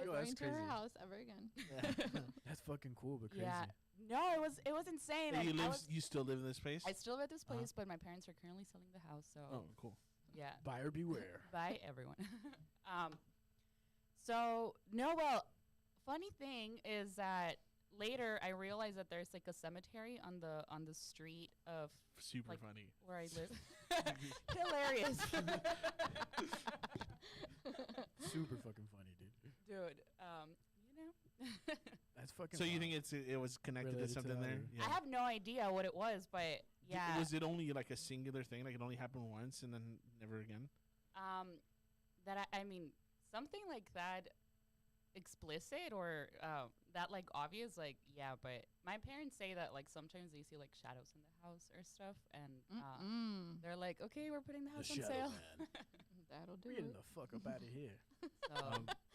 Yo, going that's to her crazy. house ever again. That's fucking cool, but crazy. Yeah. No, it was insane. Hey, I was, you still live in this place? I still live at this place, but my parents are currently selling the house. So Oh, cool. yeah. Buyer beware. Bye, everyone. So no, well, funny thing is that later I realized that there's like a cemetery on the street of Super like, funny. where I live. Hilarious. Super fucking funny, dude. Dude, you know. That's fucking So you wild. think it was connected Related to to something that, there? or- Yeah. I have no idea what it was, but yeah. Was it only like a singular thing? Like it only happened once and then never again? That I mean, something like that explicit or that like obvious, like yeah, but my parents say that like sometimes they see like shadows in the house or stuff, and they're like, okay, we're putting the house on shadow sale. man. That'll do We're it. getting the fuck up out of here. So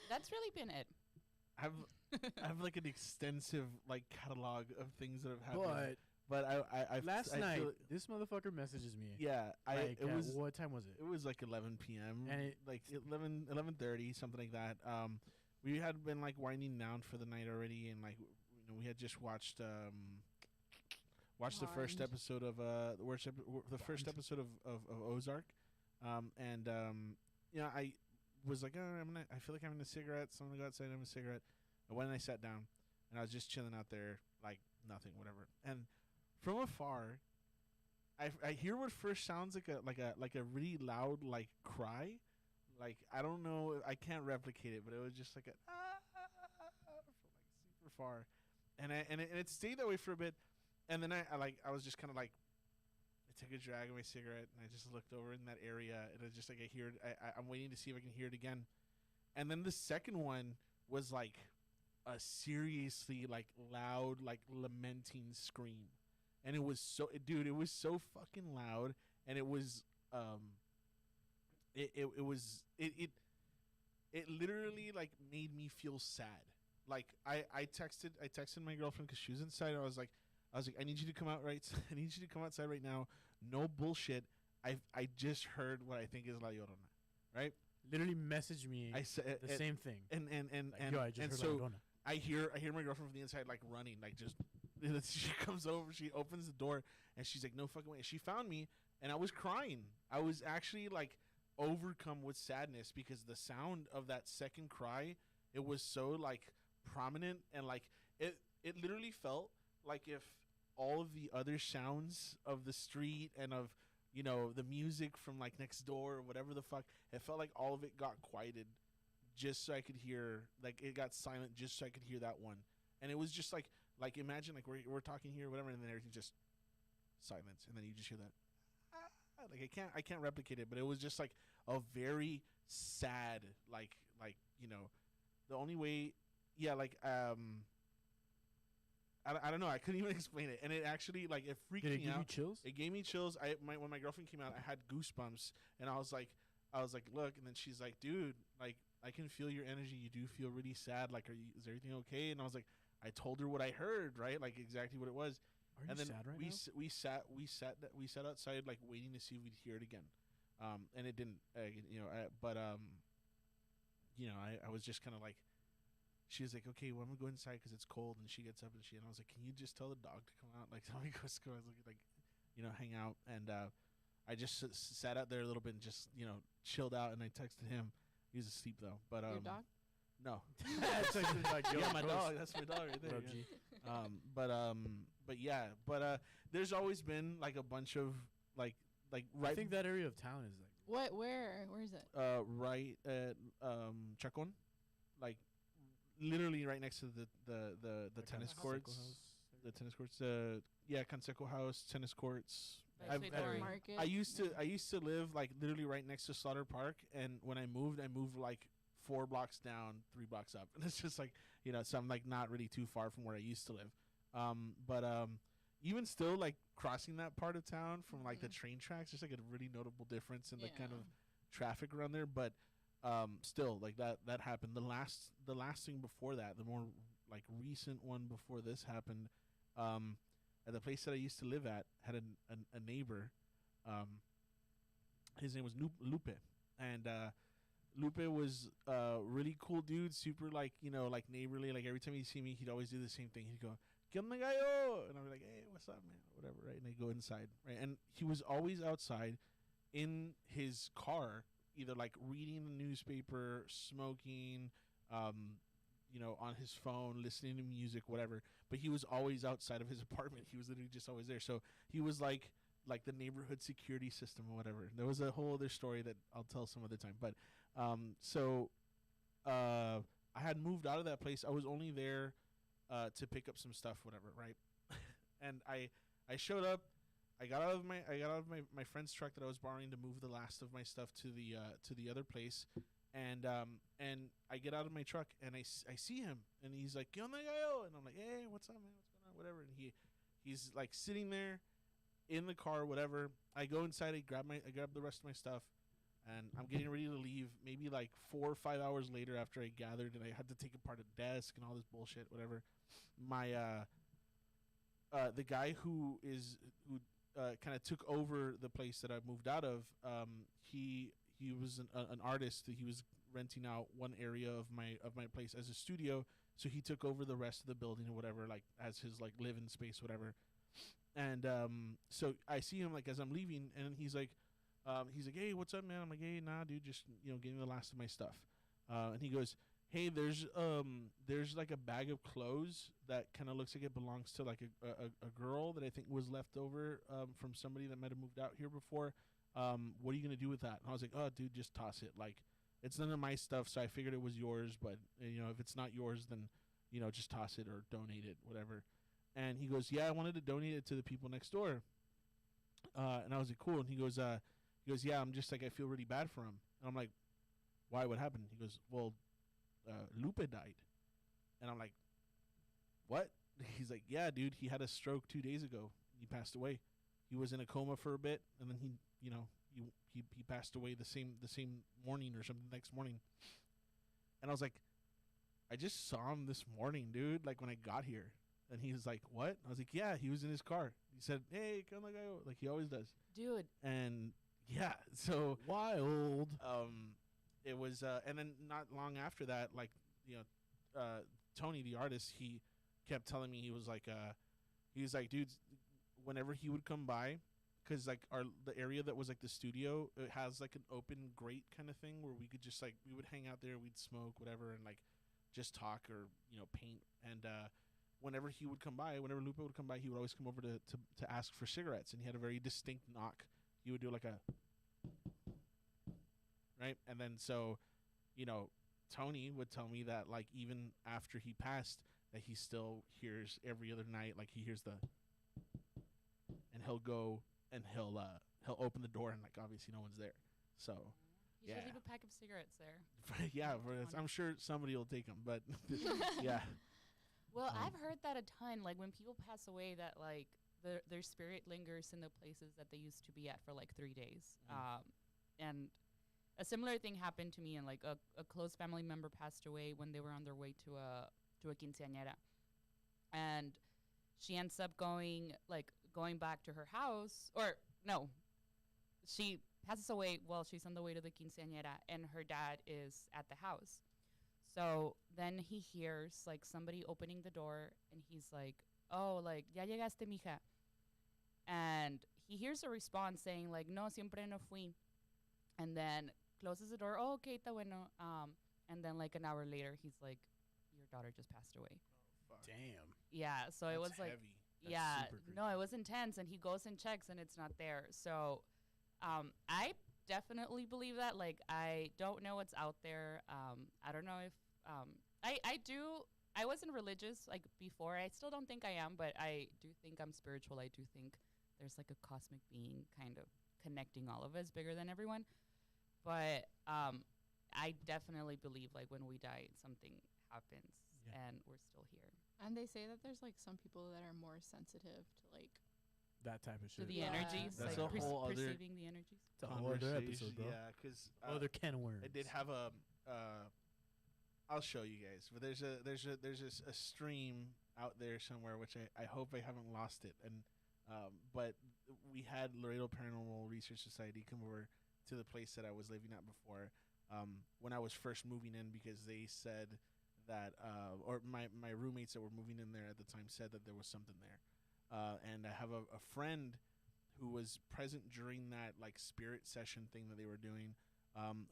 that's really been it. I have like an extensive like catalog of things that have happened. But I last I night, feel this motherfucker messages me. yeah, Like, it was what time was it? It was like 11 p.m. And it- like 11:30, something like that. We had been like winding down for the night already, and like we had just watched the first Wind. episode of the first episode of Ozark, and I was like, I feel like having a cigarette. So I'm gonna go outside and have a cigarette. And when I sat down, and I was just chilling out there, like nothing, whatever. And from afar, I hear what first sounds like a really loud like cry. Like I don't know, I can't replicate it, but it was just like a from like super far, and it stayed that way for a bit, and then I was just kind of like, I took a drag of my cigarette and I just looked over in that area and I just like I hear it. I'm waiting to see if I can hear it again, and then the second one was like a seriously like loud like lamenting scream, and it was so it was so fucking loud, and it was it literally like made me feel sad. Like I texted my girlfriend because she was inside. I was like, I need you to come out right. I need you to come outside right now. No bullshit. I just heard what I think is La Llorona, right? Literally messaged me. I said the same thing. And like, yo, I just heard so La Llorona. I hear my girlfriend from the inside like running, like just she comes over, she opens the door, and she's like, no fucking way. And she found me, and I was crying. I was actually like overcome with sadness because the sound of that second cry, it was so like prominent, and like it literally felt like if all of the other sounds of the street and of, you know, the music from like next door or whatever the fuck, it felt like all of it got quieted just so I could hear, like it got silent just so I could hear that one. And it was just like imagine like we're talking here or whatever, and then everything just silence, and then you just hear that. Like I can't replicate it, but it was just like a very sad, like you know, the only way, yeah, like I don't know, I couldn't even explain it, and it actually like it freaked me out. Did it give you chills? It gave me chills. When my girlfriend came out, I had goosebumps, and I was like, look, and then she's like, dude, like I can feel your energy. You do feel really sad. Like, is everything okay? And I was like, I told her what I heard, right? Like exactly what it was. Are you sad right now? We sat outside like waiting to see if we'd hear it again, and it didn't, you know. But you know, I was just kind of like, she was like, okay, well I'm gonna go inside because it's cold, and she gets up and I was like, can you just tell the dog to come out? Like, tell me go like, you know, hang out, and I just sat out there a little bit and just, you know, chilled out, and I texted him. He was asleep though, but Your dog? No. Yeah, my dog. That's my dog right there. Yeah. But yeah, there's always been like a bunch of like right. I think that area of town is like Where is it? Right at Chacon, like literally right next to the tennis courts. The tennis courts. Yeah, Conseco House, tennis courts. I used to live like literally right next to Slaughter Park, and when I moved like 4 blocks down, 3 blocks up, and it's just like, you know, so I'm like not really too far from where I used to live. But even still, like crossing that part of town from like the train tracks, there's like a really notable difference in the kind of traffic around there. But still, like that happened. The last thing before that, the more like recent one before this happened, at the place that I used to live at, had a neighbor. His name was Lupe, and Lupe was a really cool dude, super like, you know, like neighborly. Like every time he'd see me, he'd always do the same thing. He'd go, "¿Qué onda, gallo?" And I'd be like, "Hey, what's up, man?" Whatever, right? And I'd go inside, right? And he was always outside in his car, either like reading the newspaper, smoking, you know, on his phone, listening to music, whatever. But he was always outside of his apartment. He was literally just always there. So he was like the neighborhood security system or whatever. There was a whole other story that I'll tell some other time. But I had moved out of that place. I was only there to pick up some stuff, whatever, right? And I showed up. I got out of my friend's truck that I was borrowing to move the last of my stuff to the other place. And I get out of my truck, and I see him, and he's like, "¿Qué onda, gallo?" And I'm like, "Hey, what's up, man? What's going on?" Whatever. And he's like sitting there in the car, whatever. I go inside, I grab the rest of my stuff, and I'm getting ready to leave. Maybe like 4 or 5 hours later, after I gathered and I had to take apart a desk and all this bullshit, whatever. My the guy who kind of took over the place that I moved out of, he was an artist. He was renting out one area of my place as a studio, so he took over the rest of the building or whatever, like as his like living space, whatever. And so I see him like as I'm leaving, and he's like, "Hey, what's up, man?" I'm like, "Hey, nah, dude, just, you know, getting the last of my stuff." And he goes, "Hey, there's like a bag of clothes that kind of looks like it belongs to like a girl that I think was left over from somebody that might have moved out here before. What are you gonna do with that?" And I was like, "Oh, dude, just toss it. Like, it's none of my stuff, so I figured it was yours. But you know, if it's not yours, then, you know, just toss it or donate it, whatever." And he goes, "Yeah, I wanted to donate it to the people next door." And I was like, "Cool." And he goes, "Yeah, I'm just like, I feel really bad for him." And I'm like, "Why? What happened?" He goes, "Well, Lupe died." And I'm like, "What?" He's like, "Yeah, dude, he had a stroke 2 days ago. He passed away. He was in a coma for a bit, and then he passed away the same morning or something, next morning." And I was like, I just saw him this morning, dude, like when I got here. And he was like, what? I was like, yeah, he was in his car. He said, hey, come like he always does. Dude. And yeah, so wild. It was, and then not long after that, like, you know, Tony, the artist, he kept telling me, he was like, dude, whenever he would come by, because like the area that was like the studio, it has like an open grate kind of thing where we could just like, we would hang out there, we'd smoke, whatever, and like just talk or, you know, paint. And whenever he would come by, whenever Lupe would come by, he would always come over to ask for cigarettes, and he had a very distinct knock. He would do like a, right? And then so, you know, Tony would tell me that like even after he passed, that he still hears every other night, like he hears the, and he'll go and he'll open the door and like obviously no one's there. So You should leave a pack of cigarettes there. yeah, I'm sure somebody will take them, but yeah. Well, I've heard that a ton. Like when people pass away, that like their spirit lingers in the places that they used to be at for like 3 days. And a similar thing happened to me, and like a close family member passed away when they were on their way to a quinceañera, and she ends up going back to her house, or no, she passes away while she's on the way to the quinceañera, and her dad is at the house. So then he hears like somebody opening the door, and he's like, oh, like, ya llegaste, mija. And he hears a response saying like, no, siempre no fui. And then closes the door. Oh, okay, está bueno. And then like an hour later, he's like, your daughter just passed away. Oh, fuck. Damn. Yeah. So it was like, heavy. yeah, no, it was intense. And he goes and checks, and it's not there. So I definitely believe that. Like, I don't know what's out there. I don't know if I wasn't religious like before. I still don't think I am, but I do think I'm spiritual. I do think there's like a cosmic being kind of connecting all of us, bigger than everyone. But I definitely believe like when we die, something happens, and we're still here. And they say that there's like some people that are more sensitive to like that type of shit. To the energies. That's like a whole other perceiving the energies. It's a whole other episode, bro. Yeah, because other can of worms. I did have a. I'll show you guys, but there's a stream out there somewhere, which I hope I haven't lost it. And but we had Laredo Paranormal Research Society come over to the place that I was living at before, when I was first moving in, because they said that or my roommates that were moving in there at the time said that there was something there, and I have a friend who was present during that like spirit session thing that they were doing,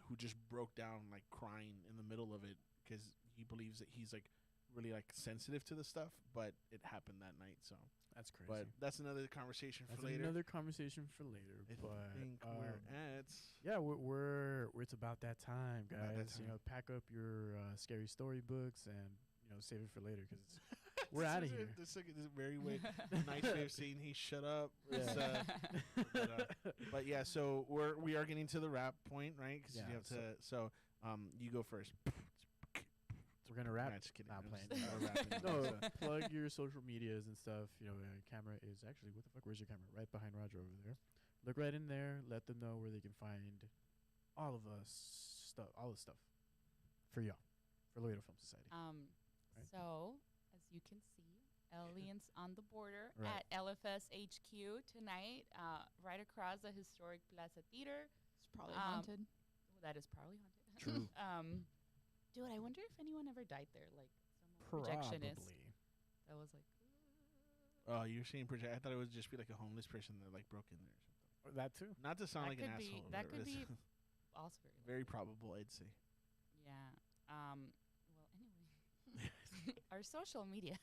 who just broke down like crying in the middle of it, because he believes that he's like really like sensitive to the stuff, but it happened that night. So that's crazy. But that's another conversation for later. Another conversation for later. I but think we're at. Yeah, we're it's about that time, guys. About that time. You know, pack up your scary storybooks and save it for later, because we're out of here. This is very nice way of saying, "Hey, shut up." Yeah. But yeah, so we are getting to the wrap point, right? Because you have to. So you go first. We're gonna wrap. Nah, just kidding. Not playing. We're wrapping. No, plug your social medias and stuff. Camera is actually, what the fuck? Where's your camera? Right behind Roger over there. Look right in there. Let them know where they can find all of us stuff, all the stuff for y'all, for Laredo Film Society. Right. So as you can see, Aliens on the Border Right. at LFS HQ tonight, right across the historic Plaza Theater. It's probably haunted. That is probably haunted. True. Dude, I wonder if anyone ever died there, like some Probably. projectionist. That was like. Oh, you're saying project? I thought it would just be like a homeless person that like broke in there or something. That too. Not to sound That like an could be- asshole. that but could it's be also very probable, I'd say. Yeah. Well, anyway, our social media.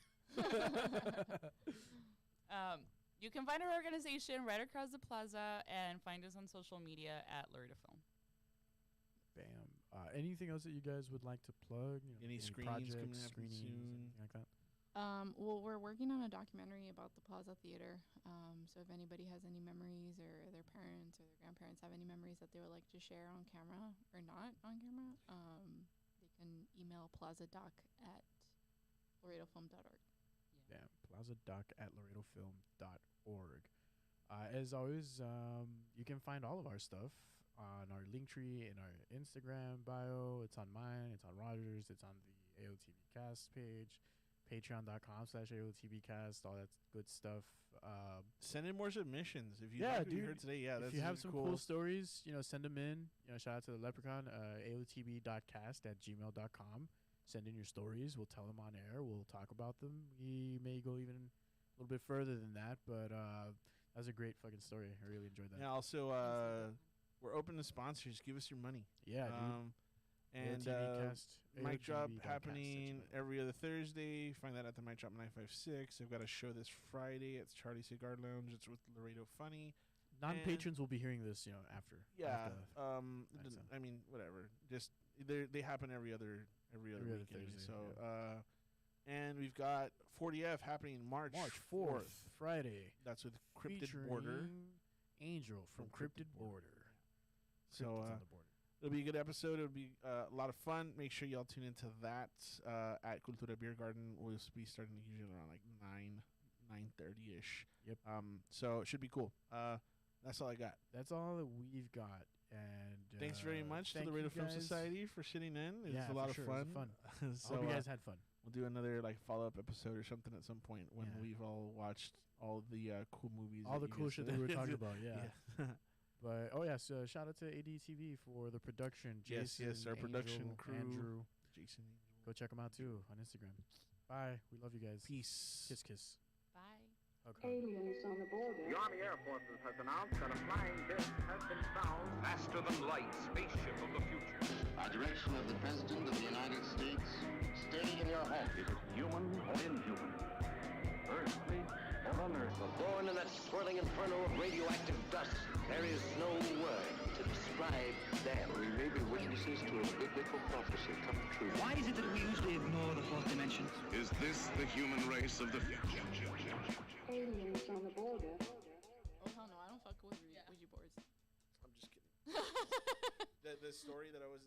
You can find our organization right across the plaza, and find us on social media at Laredo Film. Bam. Anything else that you guys would like to plug? Any screenings coming up screenings, soon? anything like that? Well, we're working on a documentary about the Plaza Theater. So if anybody has any memories, or their parents or their grandparents have any memories that they would like to share on camera or not on camera, they can email plazadoc@laredofilm.org. Yeah, plazadoc@laredofilm.org. As always, you can find all of our stuff on our link tree in our Instagram bio. It's on mine. It's on Rogers. It's on the AOTB Cast page. Patreon.com/AOTBcast. All that good stuff. Send in more submissions if you Yeah, like what you dude. heard today. Yeah, If that's you have some cool cool. stories, send them in. Shout out to the Leprechaun. AOTB.cast@gmail.com. Send in your stories. We'll tell them on air. We'll talk about them. We may go even a little bit further than that, but that was a great fucking story. I really enjoyed that. Yeah. Also, we're open to sponsors. Give us your money. Yeah, dude. And AOTBcast, mic drop AOTB.cast happening at every other Thursday. Find that at the Mic Drop 956. I've got a show this Friday at Charlie Cigar Lounge. It's with Laredo Funny. Non-patrons will be hearing this, after. Yeah. After I mean, whatever. Just they happen every other weekend. Thursday, So, and we've got 40F happening March 4th. Friday. That's with Cryptid Border. Angel from Cryptid Border. So, Cryptid's on the border. it'll be a good episode. It'll be a lot of fun. Make sure y'all tune into that at Cultura Beer Garden. We'll be starting usually around like 9:30ish. Yep. So it should be cool. That's all I got. That's all that we've got. And Thanks very much to thank the Laredo you Film guys. Society for sitting in. It's Yeah, a lot for of sure. It was fun. So Hope you guys had fun. we'll do another like follow-up episode or something at some point when Yeah. we've all watched all the cool movies. All that the you cool guys shit that we were talking about, yeah. Yeah. But so shout out to ADTV for the production. Yes, Jason, our production Angel, crew. Andrew. Jason. Go check them out too on Instagram. Bye. We love you guys. Peace. Kiss, kiss. Bye. Hug, hug. Aliens on the border. The Army Air Forces has announced that a flying disc has been found. Faster than light spaceship of the future. By direction of the President of the United States, stay in your home. Is it human or inhuman? Earthly or unearthly? Born in that swirling inferno of radioactive dust, there is no word to describe them. We may be witnesses to a biblical prophecy come true. Why is it that we usually ignore the fourth dimension? Is this the human race of the future? Aliens on the border. Oh hell no, I don't fuck with Ouija boards. I'm just kidding. The story that I was